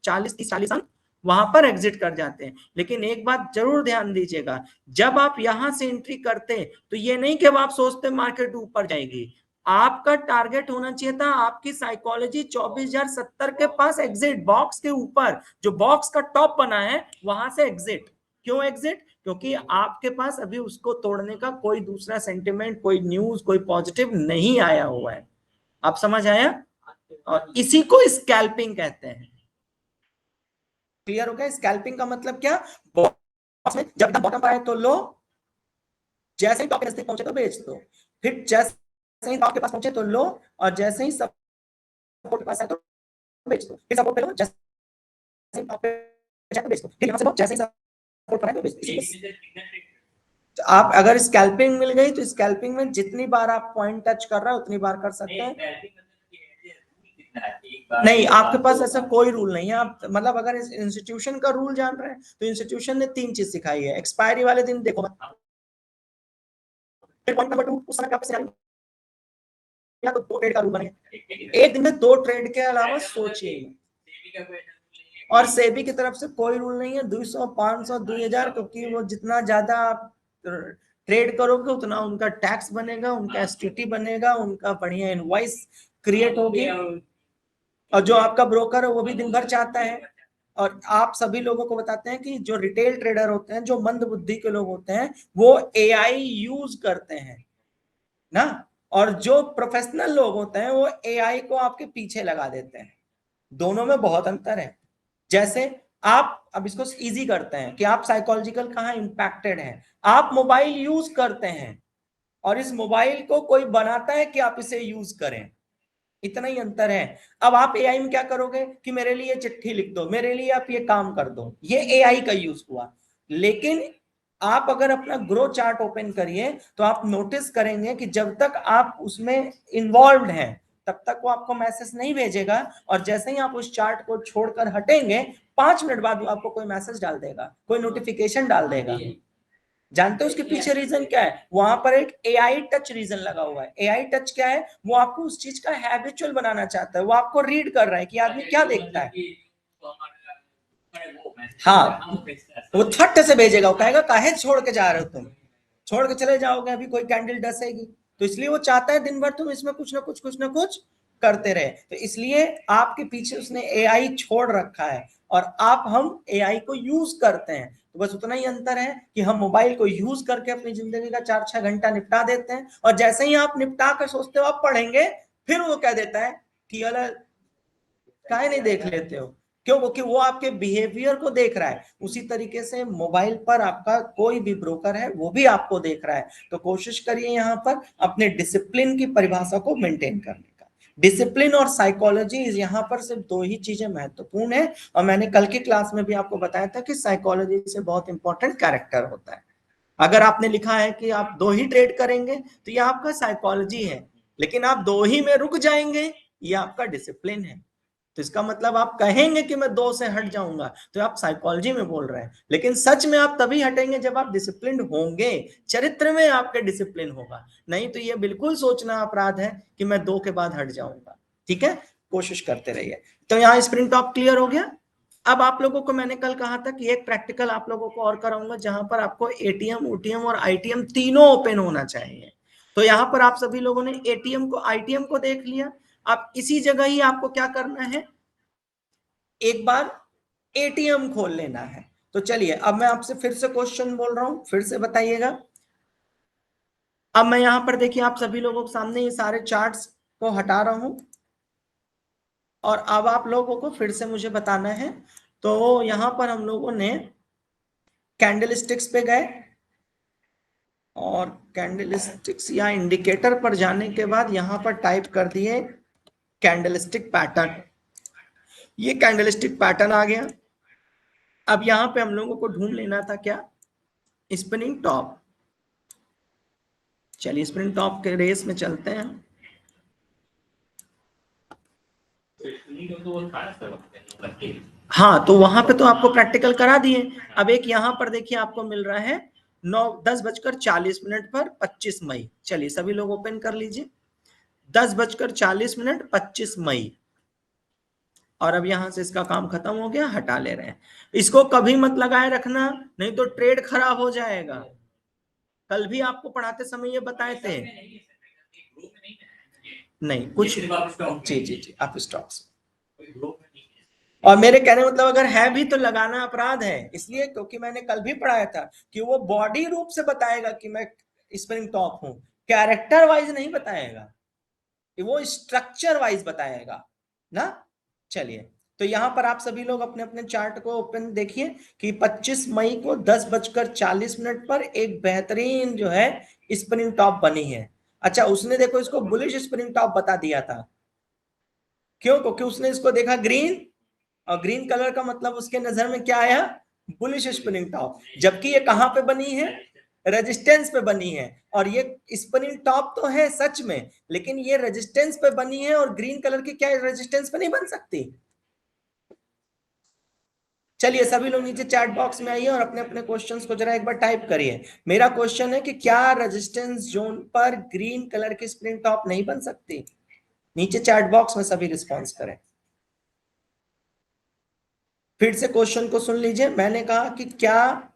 40-30-40 अंक वहां पर एग्जिट कर जाते हैं। लेकिन एक बात जरूर ध्यान दीजिएगा, जब आप यहां से एंट्री करते तो ये नहीं कि आप सोचते मार्केट ऊपर जाएगी, आपका टारगेट होना चाहिए था आपकी साइकोलॉजी 24,070 के पास एग्जिट, बॉक्स के ऊपर जो बॉक्स का टॉप बना है वहां से एग्जिट। क्यों एग्जिट? क्योंकि आपके पास अभी उसको तोड़ने का कोई दूसरा सेंटिमेंट, कोई न्यूज, कोई पॉजिटिव नहीं आया हुआ है। आप समझ आया? और इसी को स्कैल्पिंग कहते हैं। क्लियर हो गया? स्कैल्पिंग का मतलब क्या, बॉक्स में जब बॉटम पर आए तो लो, जैसे ही टॉप के नजदीक पहुंचे तो बेच दो, फिर जैसे ही टॉप के पास पहुंचे तो लो, और जैसे ही सपोर्ट के पास आए तो बेच दो, फिर सपोर्ट पे लो, जैसे ही टॉप पे जाए तो बेच दो, फिर यहां से लो, जैसे ही सपोर्ट पर आए तो बेच दो। तो आप अगर स्कैल्पिंग मिल गई तो स्कैल्पिंग में जितनी बार आप पॉइंट टच कर रहे हो उतनी बार कर सकते हैं। नहीं, आपके पास ऐसा कोई रूल नहीं है। आप मतलब अगर इस इंस्टीट्यूशन का रूल जान रहे हैं तो इंस्टीट्यूशन ने 3 चीज सिखाई है। एक्सपायरी वाले दिन देखो, पॉइंट नंबर 2 उस समय पे या तो 2 ट्रेड का रूल बने, एक दिन में 2 ट्रेड के अलावा सोचिए। और सेबी की तरफ से कोई रूल नहीं है 200, 500, 2000, क्योंकि वो जितना ज्यादा आप ट्रेड करोगे उतना उनका टैक्स बनेगा, उनका एसटीटी बनेगा, उनका बढ़िया इनवॉइस क्रिएट होगी, और जो आपका ब्रोकर है वो भी दिन भर चाहता है। और आप सभी लोगों को बताते हैं कि जो रिटेल ट्रेडर होते हैं, जो मंद बुद्धि के लोग होते हैं, वो एआई यूज करते हैं ना, और जो प्रोफेशनल लोग होते हैं वो एआई को आपके पीछे लगा देते हैं। दोनों में बहुत अंतर है। जैसे आप अब इसको इजी करते हैं कि आप साइकोलॉजिकल कहाँ इंपैक्टेड हैं। आप मोबाइल यूज करते हैं और इस मोबाइल को कोई बनाता है कि आप इसे यूज करें, इतना ही अंतर है। अब आप एआई में क्या करोगे कि मेरे लिए चिट्ठी लिख दो, मेरे लिए आप ये काम कर दो, ये एआई का यूज हुआ। लेकिन आप अगर अपना ग्रो चार्ट ओपन करिए तो आप नोटिस करेंगे कि जब तक आप उसमें इन्वॉल्व हैं तब तक वो आपको मैसेज नहीं भेजेगा, और जैसे ही आप उस चार्ट को छोड़कर हटेंगे 5 मिनट बाद वो आपको कोई मैसेज डाल देगा, कोई नोटिफिकेशन डाल देगा। जानते हो उसके पीछे रीजन क्या है? वहां पर एक एआई टच रीजन लगा हुआ है। एआई टच क्या है? वो आपको उस चीज का हैबिचुअल बनाना चाहता है, वो आपको रीड कर रहा है कि आदमी क्या देखता है। हाँ, वो थट से भेजेगा, वो कहेगा काहे छोड़ के जा रहे हो तुम, छोड़ के चले जाओगे, अभी कोई कैंडल डसेगी। तो इसलिए वो चाहता है दिन भर तुम इसमें कुछ ना कुछ करते रहे। तो इसलिए आपके पीछे उसने एआई छोड़ रखा है और हम एआई को यूज करते हैं। तो बस उतना ही अंतर है कि हम मोबाइल को यूज करके अपनी जिंदगी का 4-6 घंटा निपटा देते हैं, और जैसे ही आप निपटा कर सोचते हो आप पढ़ेंगे, फिर वो कह देता है कि अलग काहे नहीं देख लेते हो। क्यों? क्योंकि वो आपके बिहेवियर को देख रहा है। उसी तरीके से मोबाइल पर आपका कोई भी ब्रोकर है वो भी आपको देख रहा है। तो कोशिश करिए यहाँ पर अपने डिसिप्लिन की परिभाषा को मेंटेन करने का। डिसिप्लिन और साइकोलॉजी यहाँ पर सिर्फ 2 ही चीजें महत्वपूर्ण है, और मैंने कल की क्लास में भी आपको बताया था कि साइकोलॉजी से बहुत इंपॉर्टेंट कैरेक्टर होता है। अगर आपने लिखा है कि आप 2 ही ट्रेड करेंगे तो ये आपका साइकोलॉजी है, लेकिन आप 2 ही में रुक जाएंगे ये आपका डिसिप्लिन है। तो इसका मतलब आप कहेंगे कि मैं 2 से हट जाऊंगा तो आप साइकोलॉजी में बोल रहे हैं, लेकिन सच में आप तभी हटेंगे जब आप डिसिप्लिन होंगे, चरित्र में आपके डिसिप्लिन होगा। नहीं तो ये बिल्कुल सोचना अपराध है कि मैं 2 के बाद हट जाऊंगा। ठीक है, कोशिश करते रहिए। तो यहाँ स्प्रिंग टॉप क्लियर हो गया। अब आप लोगों को मैंने कल कहा था कि एक प्रैक्टिकल आप लोगों को और कराऊंगा जहां पर आपको एटीएम, ओटीएम और आईटीएम तीनों ओपन होना चाहिए। तो यहाँ पर आप सभी लोगों ने एटीएम को, आईटीएम को देख लिया। अब इसी जगह ही आपको क्या करना है, एक बार एटीएम खोल लेना है। तो चलिए अब मैं आपसे फिर से क्वेश्चन बोल रहा हूं, फिर से बताइएगा। अब मैं यहां पर देखिए आप सभी लोगों के सामने ये सारे चार्ट्स को हटा रहा हूं, और अब आप लोगों को फिर से मुझे बताना है। तो यहां पर हम लोगों ने कैंडल स्टिक्स पे गए, और कैंडल स्टिक्स या इंडिकेटर पर जाने के बाद यहां पर टाइप कर दिए कैंडल स्टिक पैटर्न। ये कैंडल स्टिक पैटर्न आ गया। अब यहां पे हम लोगों को ढूंढ लेना था क्या, स्पिनिंग टॉप। चलिए स्पिनिंग टॉप के रेस में चलते हैं। हाँ, तो वहां पे तो आपको प्रैक्टिकल करा दिए। अब एक यहाँ पर देखिए आपको मिल रहा है 10:40 पर 25 मई। चलिए सभी लोग ओपन कर लीजिए, 10:40 25 मई। और अब यहां से इसका काम खत्म हो गया, हटा ले रहे हैं। इसको कभी मत लगाए रखना, नहीं तो ट्रेड खराब हो जाएगा। कल भी आपको पढ़ाते समय ये बताए थे। नहीं कुछ, जी आप स्टॉक्स, और मेरे कहने मतलब अगर है भी तो लगाना अपराध है, इसलिए क्योंकि मैंने कल भी पढ़ाया था कि वो बॉडी रूप से बताएगा कि मैं स्प्रिंग टॉप हूं, कैरेक्टर वाइज नहीं बताएगा, वो स्ट्रक्चर वाइज बताएगा ना। चलिए तो यहां पर आप सभी लोग अपने अपने चार्ट को ओपन देखिए कि 25 मई को 10:40 पर एक बेहतरीन जो है स्प्रिंग टॉप बनी है। अच्छा, उसने देखो इसको बुलिश स्प्रिंग टॉप बता दिया था। क्यों? क्योंकि उसने इसको देखा ग्रीन, और ग्रीन कलर का मतलब उसके नजर में क्या आया, बुलिश स्पिनिंग टॉप। जबकि ये कहां पे बनी है, रेजिस्टेंस पे बनी है। और ये स्पिनिंग टॉप तो है सच में, लेकिन ये रेजिस्टेंस पे बनी है, और ग्रीन कलर की क्या रेजिस्टेंस पे नहीं बन सकती। चलिए सभी लोग नीचे चैट बॉक्स में आइए और अपने अपने क्वेश्चंस को जरा एक बार टाइप करिए। मेरा क्वेश्चन है कि क्या रेजिस्टेंस जोन पर ग्रीन कलर की स्पिनिंग टॉप नहीं बन सकती? नीचे चैट बॉक्स में सभी रिस्पॉन्स करें। फिर से क्वेश्चन को सुन लीजिए। मैंने कहा कि क्या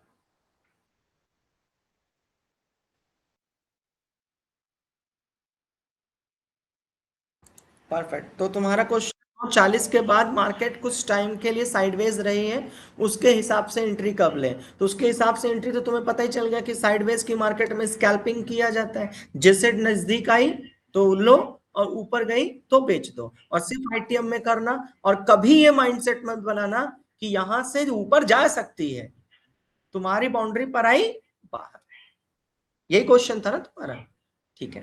परफेक्ट, तो तुम्हारा क्वेश्चन 40 के बाद मार्केट कुछ टाइम के लिए साइडवेज रही है, उसके हिसाब से एंट्री कब लें। तो उसके हिसाब से एंट्री तो तुम्हें पता ही चल गया कि साइडवेज की मार्केट में स्कैल्पिंग किया जाता है, जैसे नजदीक आई तो लो और ऊपर गई तो बेच दो, और सिर्फ आईटीएम में करना। और कभी ये माइंडसेट मत बनाना कि यहां से ऊपर जा सकती है, तुम्हारी बाउंड्री पर आई बाहर। यही क्वेश्चन था ना तुम्हारा, ठीक है।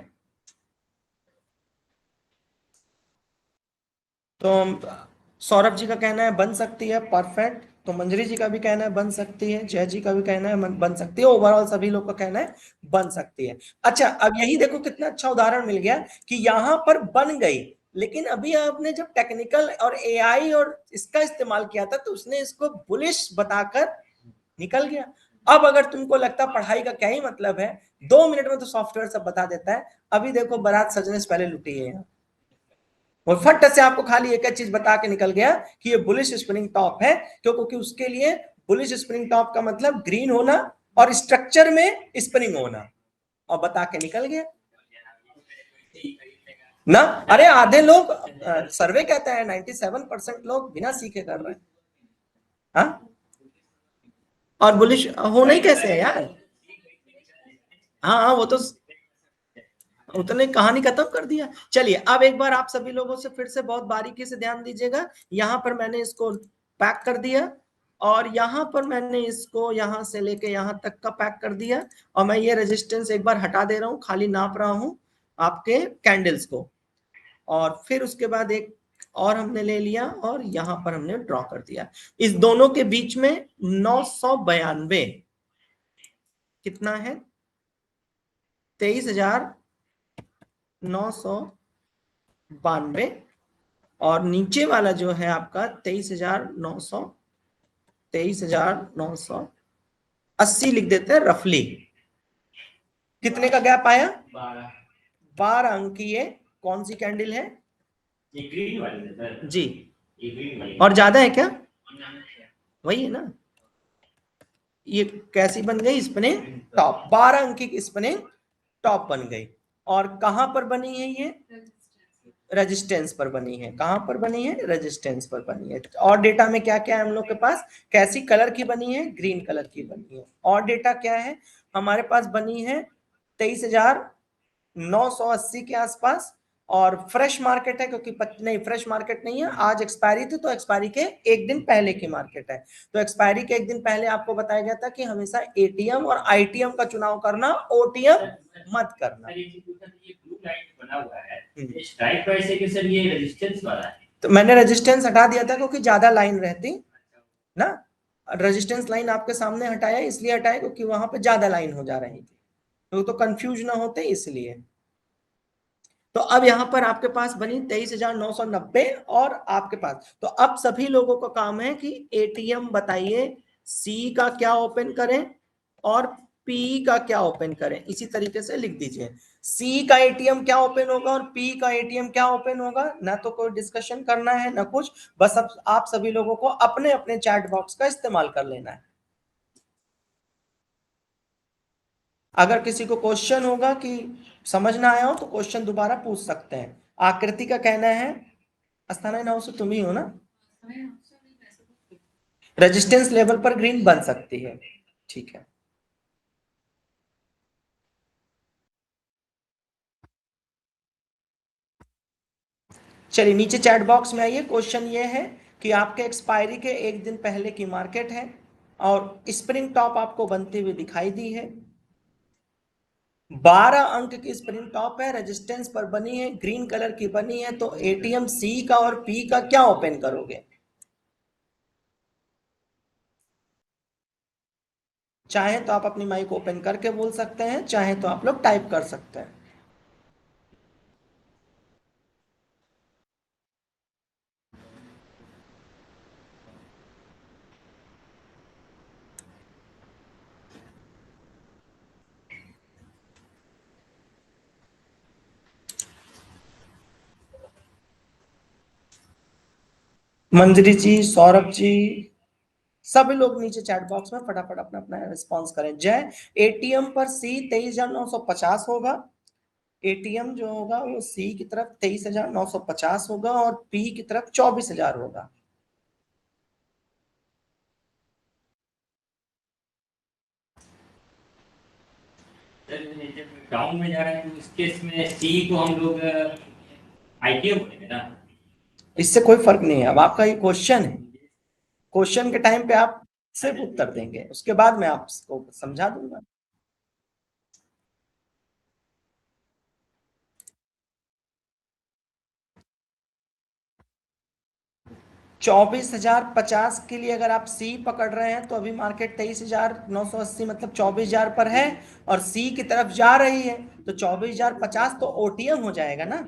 तो सौरभ जी का कहना है बन सकती है, परफेक्ट। तो मंजरी जी का भी कहना है बन सकती है, जय जी का भी कहना है बन सकती है, ओवरऑल सभी लोग का कहना है बन सकती है। अच्छा, अब यही देखो कितना अच्छा उदाहरण मिल गया कि यहां पर बन गई, लेकिन अभी आपने जब टेक्निकल और एआई और इसका इस्तेमाल किया था तो उसने इसको बुलिश बताकर निकल गया। अब अगर तुमको लगता पढ़ाई का क्या ही मतलब है, 2 मिनट में तो सॉफ्टवेयर सब बता देता है। अभी देखो बारात सजने से पहले लुटी है यहाँ, वो फट से आपको खाली एक चीज बता के निकल गया कि ये बुलिश स्प्रिंग टॉप है। क्योंकि उसके लिए बुलिश स्प्रिंग टॉप का मतलब ग्रीन होना और स्ट्रक्चर में स्प्रिंग होना, और बता के निकल गया ना। अरे आधे लोग, सर्वे कहता है 97% लोग बिना सीखे कर रहे हैं। हाँ, और बुलिश होना ही कैसे है यार। हाँ हाँ, वो तो उतने कहानी खत्म कर दिया। चलिए अब एक बार आप सभी लोगों से फिर से बहुत बारीकी से ध्यान दीजिएगा। यहां पर मैंने इसको पैक कर दिया, और यहां पर मैंने इसको यहां से लेके यहां तक का पैक कर दिया, और मैं ये रेजिस्टेंस एक बार हटा दे रहा हूं, खाली नाप रहा हूं आपके कैंडल्स को। और फिर उसके बाद एक और हमने ले लिया और यहां पर हमने ड्रॉ कर दिया। इस दोनों के बीच में 992 कितना है, 23,992, और नीचे वाला जो है आपका 23,980 लिख देते हैं रफली। कितने का गैप आया, 12 अंक की। ये कौन सी कैंडल है, ये ग्रीन वाली है सर जी, ये ग्रीन वाली और ज्यादा है क्या, वही है ना। ये कैसी बन गई, स्पिनिंग टॉप, 12 अंक की स्पिनिंग टॉप बन गई। और कहां पर बनी है ये, रेजिस्टेंस पर बनी है। कहां पर बनी है, रेजिस्टेंस पर बनी है। और डेटा में क्या क्या है हम लोग के पास, कैसी कलर की बनी है, ग्रीन कलर की बनी है। और डेटा क्या है हमारे पास, बनी है 23,980 के आसपास। और फ्रेश मार्केट है, क्योंकि नहीं फ्रेश मार्केट नहीं है, आज एक्सपायरी थी तो एक्सपायरी के एक दिन पहले की मार्केट है। तो एक्सपायरी के एक दिन पहले आपको बताया गया था कि हमेशा एटीएम और आईटीएम का चुनाव करना, ओटीएम मत करना। सर ये ब्लू लाइन बना हुआ है, ये स्ट्राइक प्राइस है कि सर ये रेजिस्टेंस वाला है। तो मैंने रेजिस्टेंस हटा दिया था क्योंकि ज्यादा लाइन रहती ना, रेजिस्टेंस लाइन आपके सामने हटाया, इसलिए हटाया क्योंकि वहां पे ज्यादा लाइन हो जा रही थी, तो कंफ्यूज ना होते इसलिए। तो अब यहां पर आपके पास बनी 23,990, और आपके पास तो अब सभी लोगों का काम है कि एटीएम बताइए, सी का क्या ओपन करें और पी का क्या ओपन करें। इसी तरीके से लिख दीजिए, सी का एटीएम क्या ओपन होगा और पी का एटीएम क्या ओपन होगा। ना तो कोई डिस्कशन करना है ना कुछ, बस अब आप सभी लोगों को अपने अपने चैट बॉक्स का इस्तेमाल कर लेना है। अगर किसी को क्वेश्चन होगा कि समझ ना आया हो तो क्वेश्चन दोबारा पूछ सकते हैं। आकृति का कहना है, अस्थाना नाउ से तुम ही हो ना, रेजिस्टेंस लेवल पर ग्रीन बन सकती है, ठीक है। चलिए नीचे चैट बॉक्स में आइए। क्वेश्चन ये है कि आपके एक्सपायरी के एक दिन पहले की मार्केट है और स्प्रिंग टॉप आपको बनती हुई दिखाई दी है, 12 अंक की स्प्रिंग टॉप है, रेजिस्टेंस पर बनी है, ग्रीन कलर की बनी है। तो एटीएम सी का और पी का क्या ओपन करोगे। चाहे तो आप अपनी माइक ओपन करके बोल सकते हैं, चाहे तो आप लोग टाइप कर सकते हैं। मंजरी जी, सौरभ जी, सभी लोग नीचे चैट बॉक्स में फटाफट अपना अपना रिस्पॉन्स करें। जय, एटीएम पर सी 23,950 होगा। एटीएम जो होगा वो सी की तरफ 23,950 होगा और पी की तरफ 24,000 होगा। जब डाउन में जा रहा है तो इस केस में सी को हम लोग आईटीएम बोलेंगे ना। इससे कोई फर्क नहीं है। अब आपका ये क्वेश्चन है, क्वेश्चन के टाइम पे आप सिर्फ उत्तर देंगे, उसके बाद मैं आपको समझा दूंगा। 24,050 के लिए अगर आप सी पकड़ रहे हैं तो अभी मार्केट 23,980 मतलब 24,000 पर है और सी की तरफ जा रही है, तो 24,050 तो ओटीएम हो जाएगा ना,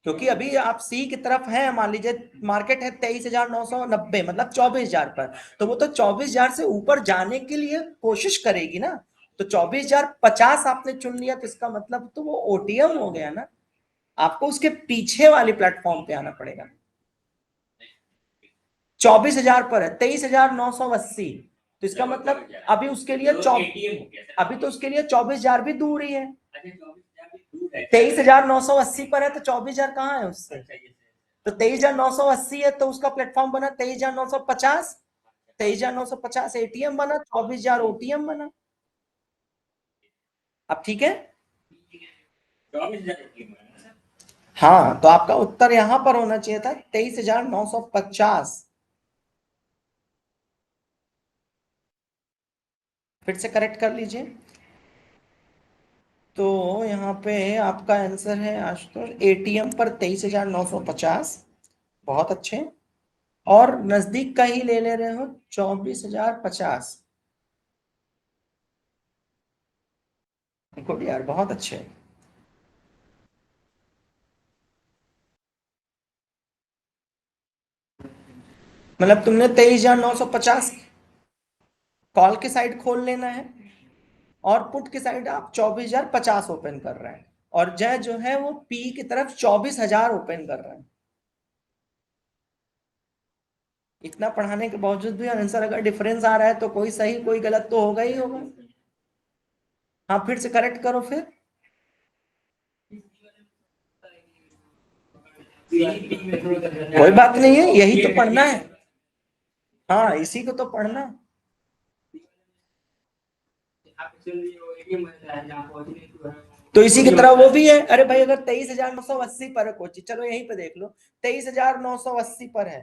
क्योंकि अभी आप सी की तरफ हैं। मान लीजिए मार्केट है 23,990 मतलब 24,000 पर, तो वो तो 24,000 से ऊपर जाने के लिए कोशिश करेगी ना। तो 24,050 आपने चुन लिया तो इसका मतलब तो वो ओटीएम हो गया ना। आपको उसके पीछे वाली प्लेटफॉर्म पे आना पड़ेगा। 24,000 पर है 23,980, तो इसका मतलब अभी उसके लिए अभी तो उसके लिए 24,000 भी दूर ही है। 23,980 पर है तो 24,000 कहाँ है उससे? तो 23,980 है तो उसका प्लेटफॉर्म बना 23,950, 23,950 एटीएम बना, 24,000 ओटीएम बना। अब ठीक है। हाँ, तो आपका उत्तर यहां पर होना चाहिए था 23,950। फिर से करेक्ट कर लीजिए। तो यहाँ पे आपका आंसर है आशुतोष, एटीएम पर 23,950। बहुत अच्छे। और नजदीक का ही ले रहे हो 24,050। गुड यार, बहुत अच्छे। मतलब तुमने 23,950 कॉल की साइड खोल लेना है और पुट की साइड आप 24,050 ओपन कर रहे हैं, और जय जो है वो पी की तरफ 24,000 ओपन कर रहे हैं। इतना पढ़ाने के बावजूद भी आंसर अगर डिफरेंस आ रहा है तो कोई सही कोई गलत तो होगा ही होगा। हाँ, फिर से करेक्ट करो फिर। कोई बात नहीं है, यही तो पढ़ना है। हाँ, इसी को तो पढ़ना है। तो इसी की तरह वो भी है। अरे भाई, अगर 23,980 पर है कोची, चलो यहीं पे देख लो, 23,980 पर है,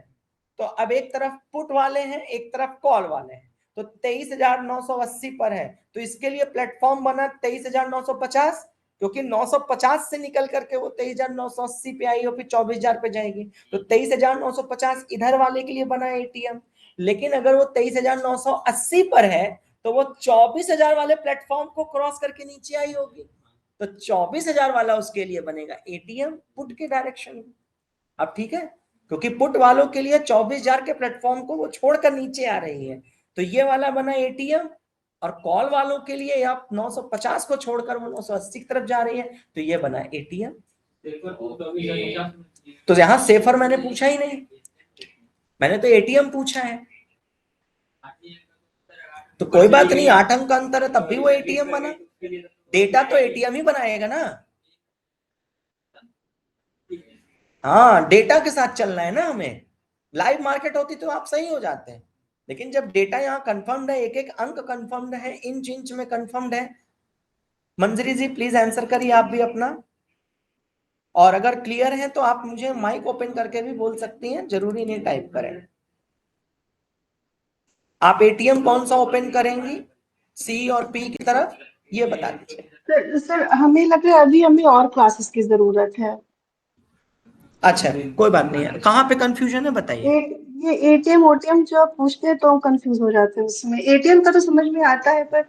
तो अब एक तरफ पुट वाले हैं एक तरफ कॉल वाले हैं, तो 23,980 पर है, तो इसके लिए प्लेटफॉर्म बना 23,950, क्योंकि 950 से निकल करके वो 23,980 पे आई और फिर 24,000 पे जाएगी, तो 23,950 इधर वाले के लिए बना एटीएम। लेकिन अगर वो 23,980 पर है तो वो 24,000 वाले प्लेटफॉर्म को क्रॉस करके नीचे आई होगी, तो 24,000 वाला उसके लिए बनेगा एटीएम पुट के डायरेक्शन में। अब ठीक है, क्योंकि पुट वालों के लिए 24,000 के प्लेटफॉर्म को वो छोड़कर नीचे आ रही है, तो ये वाला बना एटीएम, और कॉल वालों के लिए आप 950 को छोड़कर वो 980 की तरफ जा रही है, तो ये बना एटीएम। तो यहां सेफर मैंने पूछा ही नहीं, मैंने तो एटीएम पूछा है। तो कोई बात नहीं, 8 अंक का अंतर है तब भी वो एटीएम बना। डेटा तो एटीएम ही बनाएगा ना। हाँ, डेटा के साथ चलना है ना हमें। लाइव मार्केट होती तो आप सही हो जाते हैं, लेकिन जब डेटा यहाँ कंफर्म्ड है, एक एक अंक कंफर्म्ड है, इंच इंच में कंफर्म्ड है। मंजरी जी प्लीज आंसर करिए आप भी अपना, और अगर क्लियर है तो आप मुझे माइक ओपन करके भी बोल सकती हैं, जरूरी नहीं टाइप करें। आप एटीएम कौन सा ओपन करेंगी, सी और पी की तरफ, ये बता दीजिए। सर हमें लग रहा है अभी हमें और क्लासेस की जरूरत है। अच्छा, कोई बात नहीं है। कहाँ पे कंफ्यूजन है बताइए। ये एटीएम ओटीएम जो आप पूछते हैं तो हम कंफ्यूज हो जाते हैं उसमें। एटीएम का तो समझ में आता है, पर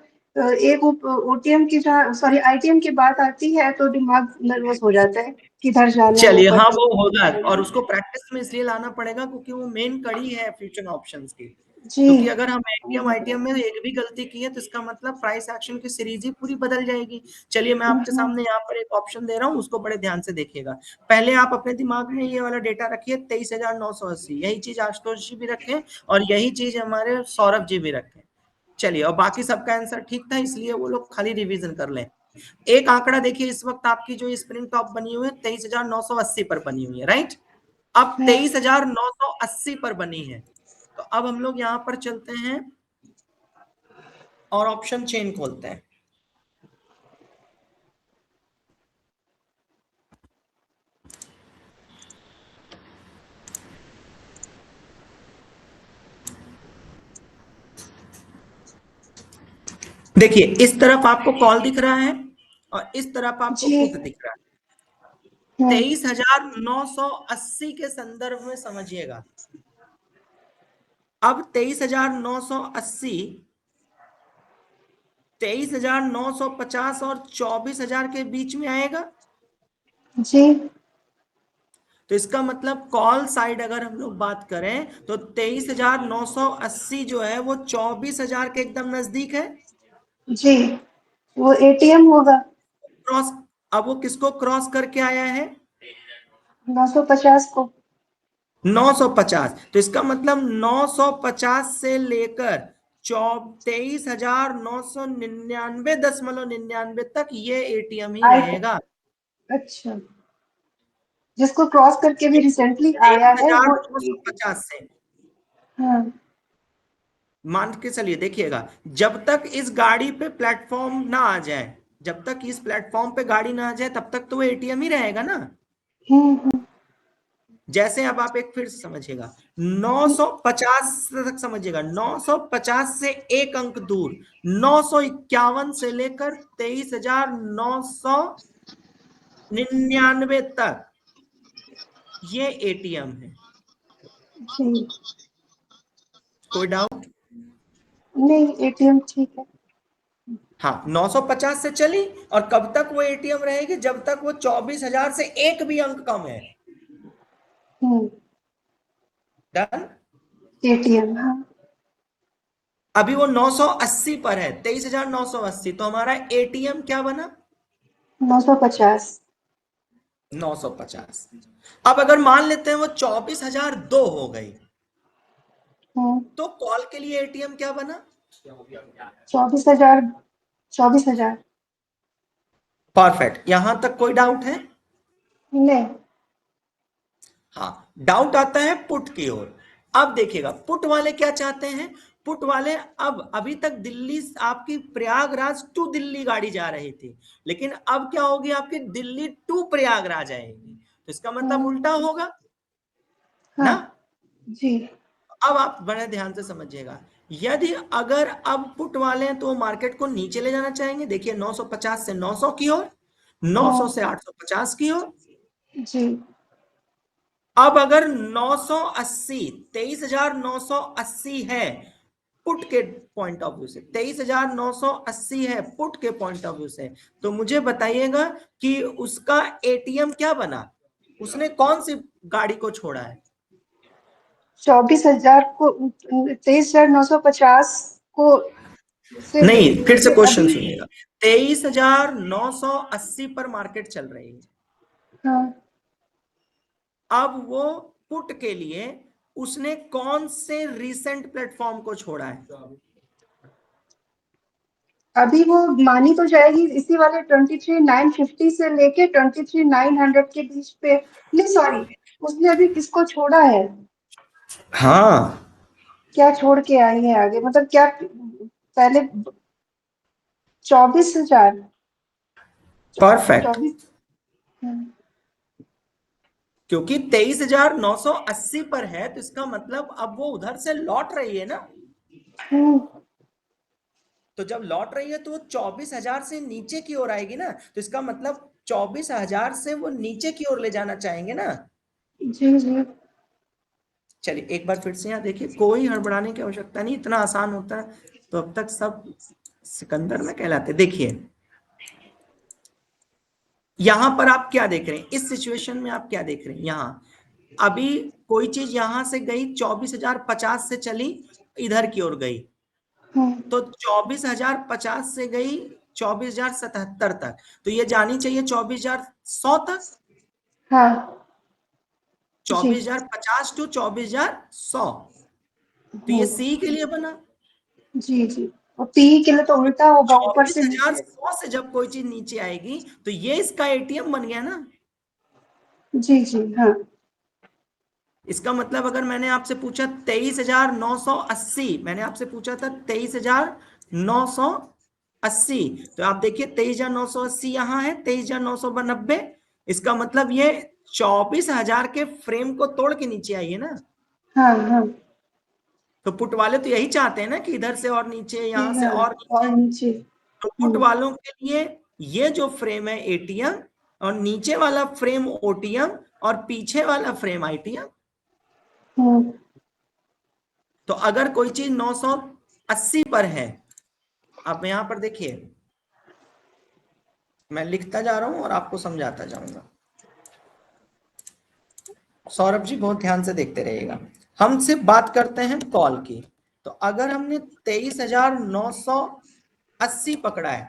एक ओटीएम की जहाँ सॉरी आईटीएम की बात आती है तो दिमाग नर्वस हो जाता है, किधर जाना है। चलिए, हाँ वो होगा, और उसको प्रैक्टिस में इसलिए लाना पड़ेगा क्योंकि वो मेन कड़ी है फ्यूचर ऑप्शंस की। जी क्योंकि अगर हम एटीएम आईटीएम में एक भी गलती की है तो इसका मतलब प्राइस एक्शन की सीरीज ही पूरी बदल जाएगी। चलिए मैं आपके सामने यहाँ पर एक ऑप्शन दे रहा हूँ, उसको बड़े ध्यान से देखिएगा। पहले आप अपने दिमाग में ये वाला डेटा रखिए 23,980, यही चीज आशुतोष जी भी रखें और यही चीज हमारे सौरभ जी भी रखें। चलिए, और बाकी सबका आंसर ठीक था, इसलिए वो लोग खाली रिवीजन कर लें। एक आंकड़ा देखिए, इस वक्त आपकी जो स्प्रिंग टॉप बनी हुई है 23,980 पर बनी हुई है, राइट। अब 23,980 पर बनी है, तो अब हम लोग यहां पर चलते हैं और ऑप्शन चेन खोलते हैं। देखिए, इस तरफ आपको कॉल दिख रहा है और इस तरफ आपको जी पुट दिख रहा है। 23,980 के संदर्भ में समझिएगा। अब 23,980, 23,950 और 24,000 के बीच में आएगा। जी तो इसका मतलब कॉल साइड अगर हम लोग बात करें तो 23,980 जो है वो 24,000 के एकदम नजदीक है। जी वो एटीएम होगा क्रॉस, अब वो किसको क्रॉस करके आया है? 950 को। 950। तो इसका मतलब 950 से लेकर 23,999.99 तक ये एटीएम ही आई रहेगा। अच्छा, जिसको क्रॉस करके भी रिसेंटली आया है वो 23,950 से हाँ मान के चलिए, देखिएगा, जब तक इस गाड़ी पे प्लेटफॉर्म ना आ जाए, जब तक इस प्लेटफॉर्म पे गाड़ी ना आ जाए तब तक तो वो एटीएम ही रहेगा ना। हम्म जैसे अब आप एक फिर समझिएगा, 950 तक समझिएगा, 950 से एक अंक दूर 951 से लेकर 23,999 तक ये एटीएम है। जी कोई डाउट? नहीं एटीएम ठीक है। हाँ, 950 से चली और कब तक वो एटीएम रहेगी? जब तक वो 24,000 से एक भी अंक कम है। डन। एटीएम हाँ अभी वो 980 पर है, 23,980, तो हमारा एटीएम क्या बना? 950 950। अब अगर मान लेते हैं वो 24,002 हो गई, तो कॉल के लिए एटीएम क्या बना? 24,000 24,000 परफेक्ट। यहां तक कोई डाउट है? नहीं हाँ, डाउट आता है पुट की ओर। अब देखिएगा, पुट वाले क्या चाहते हैं? पुट वाले अब अभी तक दिल्ली आपकी प्रयागराज टू दिल्ली गाड़ी जा रही थी, लेकिन अब क्या होगी? आपकी दिल्ली टू प्रयागराज आएगी, तो इसका मतलब उल्टा होगा ना। हाँ जी अब आप बड़े ध्यान से समझिएगा, यदि अगर अब पुट वाले हैं तो वो मार्केट को नीचे ले जाना चाहेंगे। देखिए, 950 से 900 की ओर, 900 से 850 की ओर। जी अब अगर 980, 23,980 है पुट के पॉइंट ऑफ व्यू से, 23,980 है पुट के पॉइंट ऑफ व्यू से, तो मुझे बताइएगा कि उसका एटीएम क्या बना? उसने कौन सी गाड़ी को छोड़ा है? 24,000 को 23,950 को से नहीं, फिर से क्वेश्चन अभी सुनिएगा। 23,980 पर मार्केट चल रही है। हाँ अब वो पुट के लिए उसने कौन से रिसेंट प्लेटफॉर्म को छोड़ा है? अभी वो मानी तो जाएगी इसी वाले 23,950 से लेके 23,900 के बीच पे। नहीं सॉरी, उसने अभी किसको छोड़ा है? हाँ, क्या छोड़ के आई है आगे, मतलब क्या पहले 24,000 परफेक्ट। 24 क्योंकि 23,980 पर है, तो इसका मतलब अब वो उधर से लौट रही है ना। तो जब लौट रही है तो वो 24,000 से नीचे की ओर आएगी ना, तो इसका मतलब 24,000 से वो नीचे की ओर ले जाना चाहेंगे ना। जी जी चलिए एक बार फिर से यहाँ देखिए, कोई हड़बड़ाने की आवश्यकता नहीं, इतना आसान होता है तो अब तक सब सिकंदर में कहलाते। देखिए, यहां पर आप क्या देख रहे हैं? इस सिचुएशन में आप क्या देख रहे हैं? यहां अभी कोई चीज यहां से गई 24,050 से चली इधर की ओर गई, हम्म, तो 24,050 से गई 24,077 तक, तो ये जानी चाहिए 24,100 तक, हाँ जी 24,050 टू 24,100, तो ये सी के लिए बना। जी जी। और पी के लिए तो उल्टा होगा, ऊपर से नीचे। 24,100 से जब कोई चीज नीचे आएगी तो ये इसका एटीएम बन गया ना। जी जी हाँ इसका मतलब अगर मैंने आपसे पूछा 23,980, मैंने आपसे पूछा था 23,980, तो आप देखिए 23,980 यहाँ है, 23,990, इसका मतलब ये 24,000 के फ्रेम को तोड़ के नीचे आई है ना। हाँ हाँ तो पुट वाले तो यही चाहते हैं ना कि इधर से और नीचे, यहाँ से हाँ और और नीचे। नीचे। तो पुट वालों के लिए ये जो फ्रेम है एटीएम, और नीचे वाला फ्रेम ओटीएम, और पीछे वाला फ्रेम आईटीएम। हम्म, तो अगर कोई चीज 980 पर है, आप यहां पर देखिए, मैं लिखता जा रहा हूं और आपको समझाता जाऊंगा। सौरभ जी बहुत ध्यान से देखते रहिएगा। हम सिर्फ बात करते हैं कॉल की। तो अगर हमने 23,980 पकड़ा है,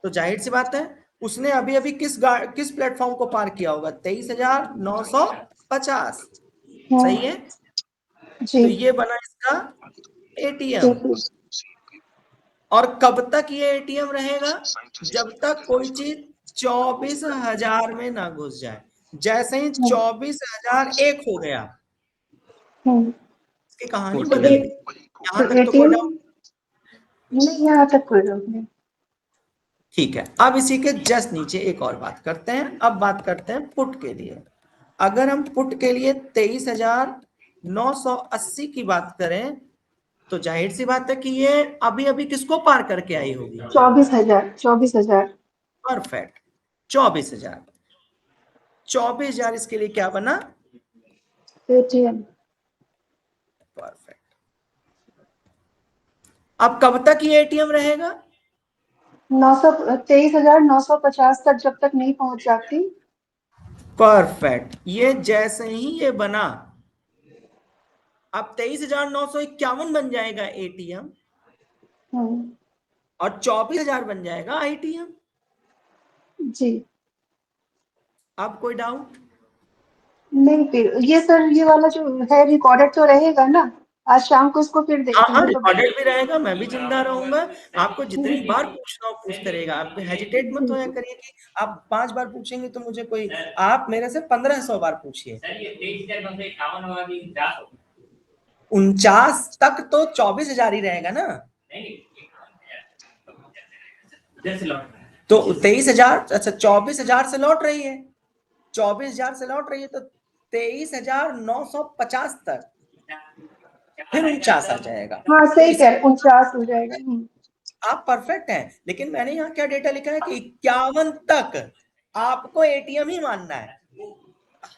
तो जाहिर सी बात है उसने अभी अभी किस प्लेटफॉर्म को पार किया होगा, 23,950। सही है, जी तो ये बना इसका एटीएम। जी और कब तक ये एटीएम रहेगा, जब तक कोई चीज 24,000 में ना घुस जाए। जैसे ही 24,001 हो गया, इसकी कहानी तो बदल गई। यहां तक तो कोई एटीएम डाउट? नहीं, यहाँ तक कोई डाउट नहीं। ठीक है, अब इसी के जस्ट नीचे एक और बात करते हैं। अब बात करते हैं पुट के लिए। अगर हम पुट के लिए 23,980 की बात करें, तो जाहिर सी बात है कि ये अभी अभी किसको पार करके आई होगी? 24,000 24,000। परफेक्ट, 24,000। 24,000 इसके लिए क्या बना? ATM perfect. अब कब तक ये एटीएम रहेगा? 23,950 तक, जब तक नहीं पहुंच जाती। परफेक्ट। ये जैसे ही ये बना, अब 23,951 बन जाएगा एटीएम, हम्म, और 24,000 बन जाएगा आईटीएम। जी अब कोई डाउट? नहीं, फिर ये सर, ये वाला जो है रिकॉर्डेड तो रहेगा ना? आज शाम को इसको फिर हाँ हाँ, देखेंगे तो। रिकॉर्डेड भी रहेगा, मैं भी जिंदा रहूंगा। आपको जितनी बार पूछना हो पूछते रहेगा, आप हेजिटेट मत होया करिए कि आप 5 बार पूछेंगे तो मुझे कोई, आप मेरे से 1500 बार पूछिए। सर ये 23,951 होगा कि 49 होगा? 49 तक तो 24,000 ही रहेगा ना। नहीं इधर से लौट रहा है। तो 23,000, अच्छा 24,000 से लौट रही है, 24,000 से लौट रही है, तो 23,950 तक, फिर 49 आ जाएगा। हाँ सही कह रहे, 49 हो जाएगा। आप परफेक्ट हैं, लेकिन मैंने यहाँ क्या डेटा लिखा है कि 51 तक आपको एटीएम ही मानना है।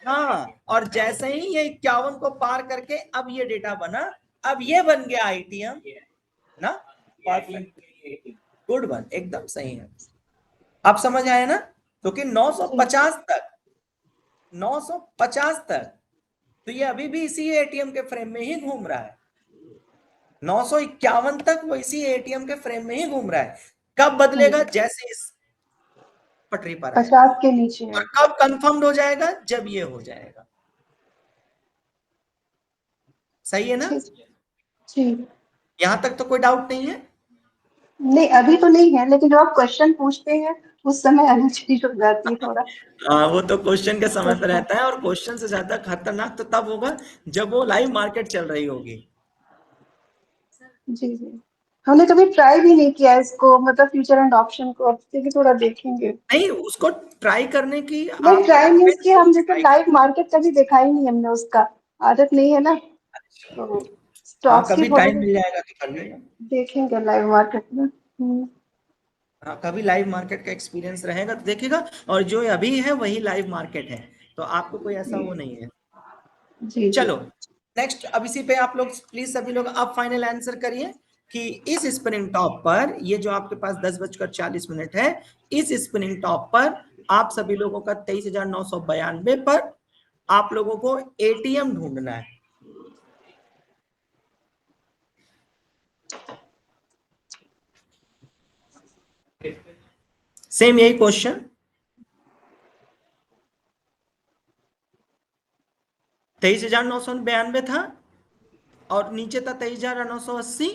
हाँ, और जैसे ही ये 51 को पार करके अब ये डेटा बना, अब ये बन गया आईटीएम ना। परफेक्ट, गुड वन, एकदम सही है। आप समझ आए ना? क्योंकि 950 तक, 950 तक तो ये अभी भी इसी एटीएम के फ्रेम में ही घूम रहा है। 951 तक वो इसी एटीएम के फ्रेम में ही घूम रहा है। कब बदलेगा? जैसे इस पटरी पर आए। 50 के नीचे है। और कब कंफर्म्ड हो जाएगा? जब ये हो जाएगा। सही है ना? जी यहां तक तो कोई डाउट नहीं है? नहीं, अभी तो नहीं है, लेकिन जब आप क्वेश्चन पूछते हैं उस समय अलग चीज हो जाती है थोड़ा। वो तो क्वेश्चन के समय पर रहता है, और क्वेश्चन से ज्यादा खतरनाक तो तब होगा जब वो लाइव मार्केट चल रही होगी। जी जी, हमने कभी ट्राई भी नहीं किया इसको, मतलब फ्यूचर एंड ऑप्शन को। अब से भी थोड़ा देखेंगे। नहीं, उसको ट्राई करने की नहीं, आपको ट्राई मीन्स कि हम जैसे ट्राई, लाइव मार्केट कभी देखा ही नहीं हमने, उसका आदत नहीं है ना, तो हाँ स्टॉक्स की कभी थोड़ी टाइम मिल जाएगा तो कर लेना। देखेंगे लाइव मार्केट में। हाँ, कभी लाइव मार्केट का एक्सपीरियंस रहेगा तो देखेगा, और जो अभी है वही लाइव मार्केट है, तो आपको कोई ऐसा वो नहीं है। जी जी चलो नेक्स्ट, अब इसी पे आप लोग प्लीज सभी लोग आप फाइनल आंसर करिए कि इस स्पिनिंग टॉप पर, ये जो आपके पास 10:40 है, इस स्पिनिंग टॉप पर आप सभी लोगों का 23,992 पर आप लोगों को एटीएम ढूंढना है। सेम यही क्वेश्चन, 23,992 था और नीचे था 23,980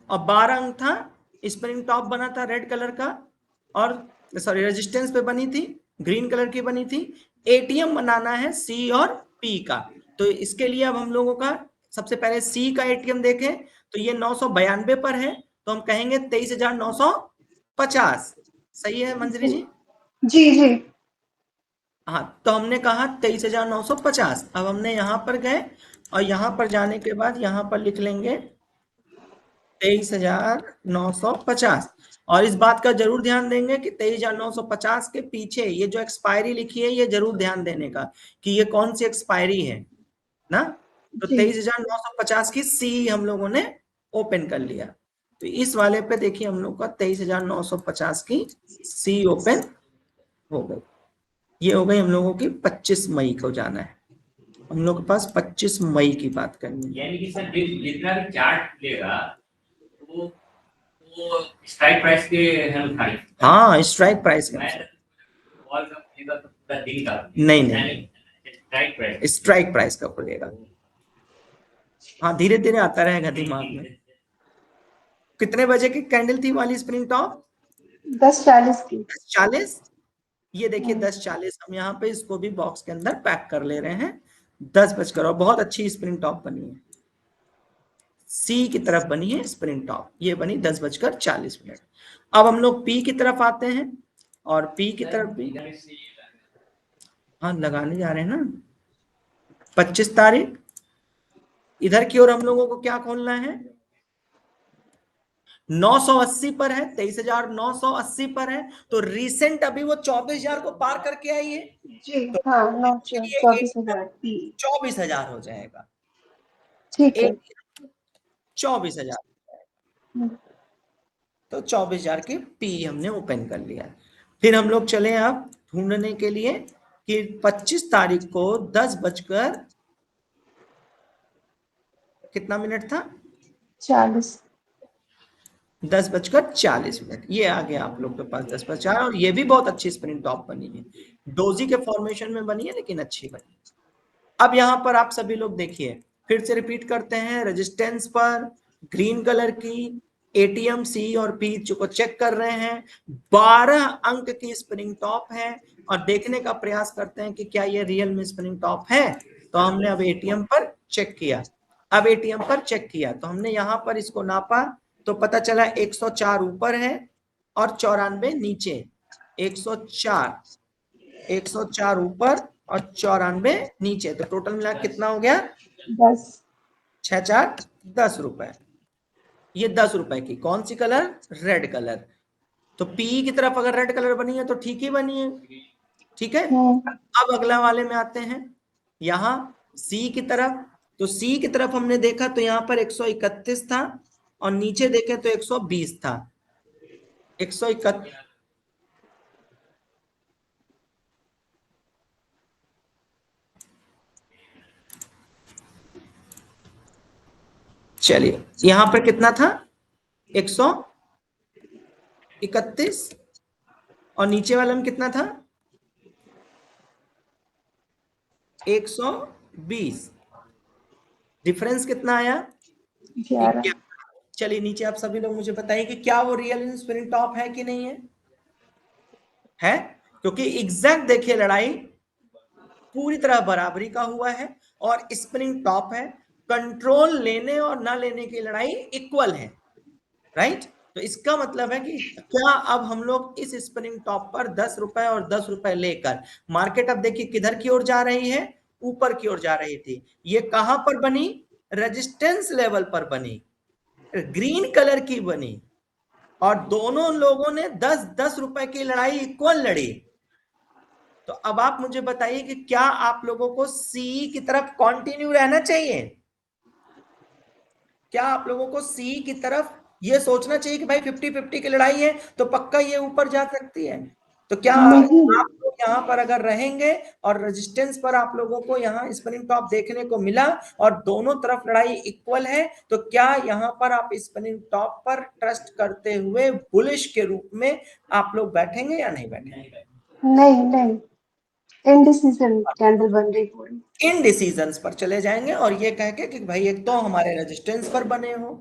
और 12 अंक था। स्प्रिंग टॉप बना था रेड कलर का और सॉरी रेजिस्टेंस पे बनी थी, ग्रीन कलर की बनी थी। एटीएम बनाना है सी और पी का, तो इसके लिए अब हम लोगों का सबसे पहले सी का एटीएम देखें तो ये 992 पर है, तो हम कहेंगे 23,950। सही है मंजरी जी? जी जी। हाँ, तो हमने कहा 23,950। अब हमने यहाँ पर गए और यहाँ पर जाने के बाद यहाँ पर लिख लेंगे 23,950 और इस बात का जरूर ध्यान देंगे कि 23,950 के पीछे ये जो एक्सपायरी लिखी है ये जरूर ध्यान देने का कि ये कौन सी एक्सपायरी है ना। तो जी। 23,950 की सी हम लोगों ने ओपन कर लिया, तो इस वाले पे देखिए हम लोग का 23,950 की सी ओपन हो गई। ये हो गई हम लोगों की 25 मई को जाना है, हम लोग के पास 25 मई की बात करनी है। यानी कि सर जितना भी चार्ट लेगा वो स्ट्राइक प्राइस के अनुसार। हाँ, स्ट्राइक प्राइस का और का पूरा दिन का नहीं, स्ट्राइक प्राइस का खुलेगा। हाँ, धीरे धीरे आता रहेगा दिमाग में। कितने बजे की कैंडल थी वाली स्प्रिंग टॉप? 10:40 की। 10:40। ये देखिए 10:40, हम यहाँ पे इसको भी बॉक्स के अंदर पैक कर ले रहे हैं। 10 बजकर, और बहुत अच्छी स्प्रिंग टॉप बनी है, सी की तरफ बनी है स्प्रिंग टॉप, ये बनी 10:40। अब हम लोग पी की तरफ आते हैं और पी की तरफ भी हाँ लगाने जा रहे हैं ना। 25 तारीख इधर की ओर हम लोगों को क्या खोलना है? 980 पर है, 23,980 पर है, तो रिसेंट अभी वो 24,000 को पार करके आई है। जी तो हाँ, 24,000 पी। 24,000 हो जाएगा, ठीक है। 24,000। तो 24,000 की पी हमने ओपन कर लिया। फिर हम लोग चले अब ढूंढने के लिए कि 25 तारीख को 10 बजकर कितना मिनट था? 40। 10:40। ये आ गया आप लोग के पास 10:50, और ये भी बहुत अच्छी स्प्रिंग टॉप बनी है, डोजी के फॉर्मेशन में बनी है लेकिन अच्छी बनी। अब यहाँ पर आप सभी लोग देखिए, फिर से रिपीट करते हैं, रेजिस्टेंस पर ग्रीन कलर की एटीएम सी और पी को चेक कर रहे हैं। 12 अंक की स्प्रिंग टॉप है और देखने का प्रयास करते हैं कि क्या ये रियल में स्प्रिंग टॉप है। तो हमने अब एटीएम पर चेक किया, तो हमने यहाँ पर इसको नापा तो पता चला 104 ऊपर है और 94 नीचे। 104 ऊपर और 94 नीचे, तो टोटल मिला कितना हो गया? 10। 6 4 10 रुपए। ये 10 रुपए की कौन सी कलर? Red colour. तो पी की तरफ अगर रेड कलर बनी है तो ठीक ही बनी है, ठीक है। अब अगला वाले में आते हैं, यहाँ सी की तरफ। तो सी की तरफ हमने देखा तो यहाँ पर 131 था और नीचे देखें तो 120 था। 131 चलिए यहां पर कितना था? 131 और नीचे वाले में कितना था? 120। डिफरेंस कितना आया? 11। चलिए नीचे आप सभी लोग मुझे बताइए कि क्या वो रियल स्प्रिंग टॉप है कि नहीं है? है, क्योंकि एग्जैक्ट देखिए लड़ाई पूरी तरह बराबरी का हुआ है और स्प्रिंग टॉप है। कंट्रोल लेने और ना लेने की लड़ाई इक्वल है, राइट। तो इसका मतलब है कि क्या अब हम लोग इस स्प्रिंग टॉप पर 10 रुपए और 10 रुपए लेकर, मार्केट अब देखिए किधर की ओर जा रही है? ऊपर की ओर जा रही थी। ये कहां पर बनी? रेजिस्टेंस लेवल पर बनी, ग्रीन कलर की बनी, और दोनों लोगों ने 10-10 रुपए की लड़ाई इक्वल लड़ी। तो अब आप मुझे बताइए कि क्या आप लोगों को सी की तरफ कंटिन्यू रहना चाहिए? क्या आप लोगों को सी की तरफ ये सोचना चाहिए कि भाई 50-50 की लड़ाई है तो पक्का ये ऊपर जा सकती है? तो क्या आप लोग यहाँ पर अगर रहेंगे और रेजिस्टेंस पर आप लोगों को यहाँ स्पिनिंग टॉप देखने को मिला और दोनों तरफ लड़ाई इक्वल है, तो क्या यहाँ पर आप स्पिनिंग टॉप पर ट्रस्ट करते हुए बुलिश के रूप में आप लोग बैठेंगे या नहीं बैठेंगे? नहीं, इनडिसीजन कैंडल बन रही पूरी। इन डिसीजंस पर चले जाएंगे और ये कह के कि भाई एक तो हमारे रेजिस्टेंस पर बने हो,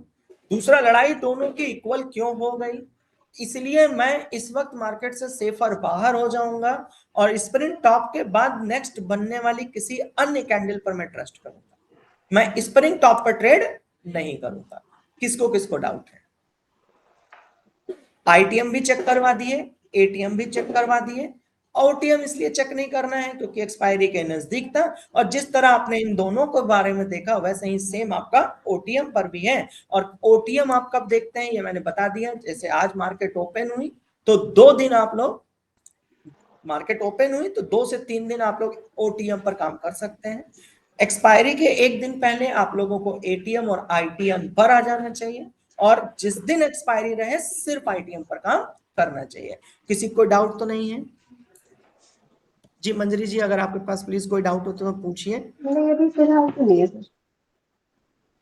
दूसरा लड़ाई दोनों की इक्वल क्यों हो गई, इसलिए मैं इस वक्त मार्केट से सेफर बाहर हो जाऊंगा और स्प्रिंट टॉप के बाद नेक्स्ट बनने वाली किसी अन्य कैंडल पर मैं ट्रस्ट करूंगा, मैं स्प्रिंग टॉप पर ट्रेड नहीं करूंगा। किसको किसको डाउट है? आईटीएम भी चेक करवा दिए, एटीएम भी चेक करवा दिए, ओटीएम इसलिए चेक नहीं करना है क्योंकि एक्सपायरी के नजदीक था, और जिस तरह आपने इन दोनों के बारे में देखा वैसे ही सेम आपका ओटीएम पर भी है। और ओटीएम आप कब देखते हैं ये मैंने बता दिया, जैसे आज मार्केट ओपन हुई तो 2 दिन आप लोग, मार्केट ओपन हुई तो 2 से 3 दिन आप लोग ओटीएम पर काम कर सकते हैं। एक्सपायरी के 1 दिन पहले आप लोगों को एटीएम और आईटीएम पर आ जाना चाहिए, और जिस दिन एक्सपायरी रहे सिर्फ आईटीएम पर काम करना चाहिए। किसी को डाउट तो नहीं है? जी मंजरी जी, अगर आपके पास प्लीज कोई डाउट हो तो पूछिए। नहीं, अभी फिलहाल तो नहीं है सर।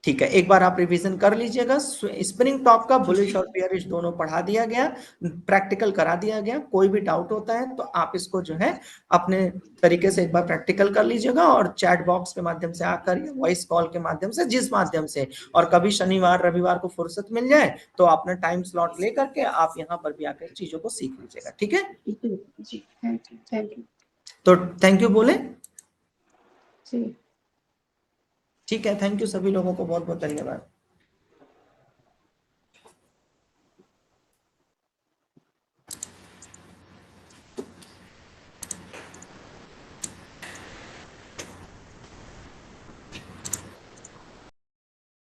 ठीक है, एक बार आप रिवीजन कर लीजिएगा। स्पिनिंग टॉप का बुलिश और बेयरिश दोनों पढ़ा दिया गया, प्रैक्टिकल करा दिया गया। कोई भी डाउट होता है तो आप इसको जो है अपने तरीके से एक बार प्रैक्टिकल कर लीजिएगा, और चैट बॉक्स के माध्यम से आकर या वॉइस कॉल के माध्यम से, जिस माध्यम से, और कभी शनिवार रविवार को फुर्सत मिल जाए तो अपना टाइम स्लॉट लेकर के आप यहाँ पर भी आकर चीजों को सीख लीजिएगा। ठीक है जी, थैंक यू। तो थैंक यू बोले। जी। ठीक है, थैंक यू सभी लोगों को, बहुत बहुत धन्यवाद।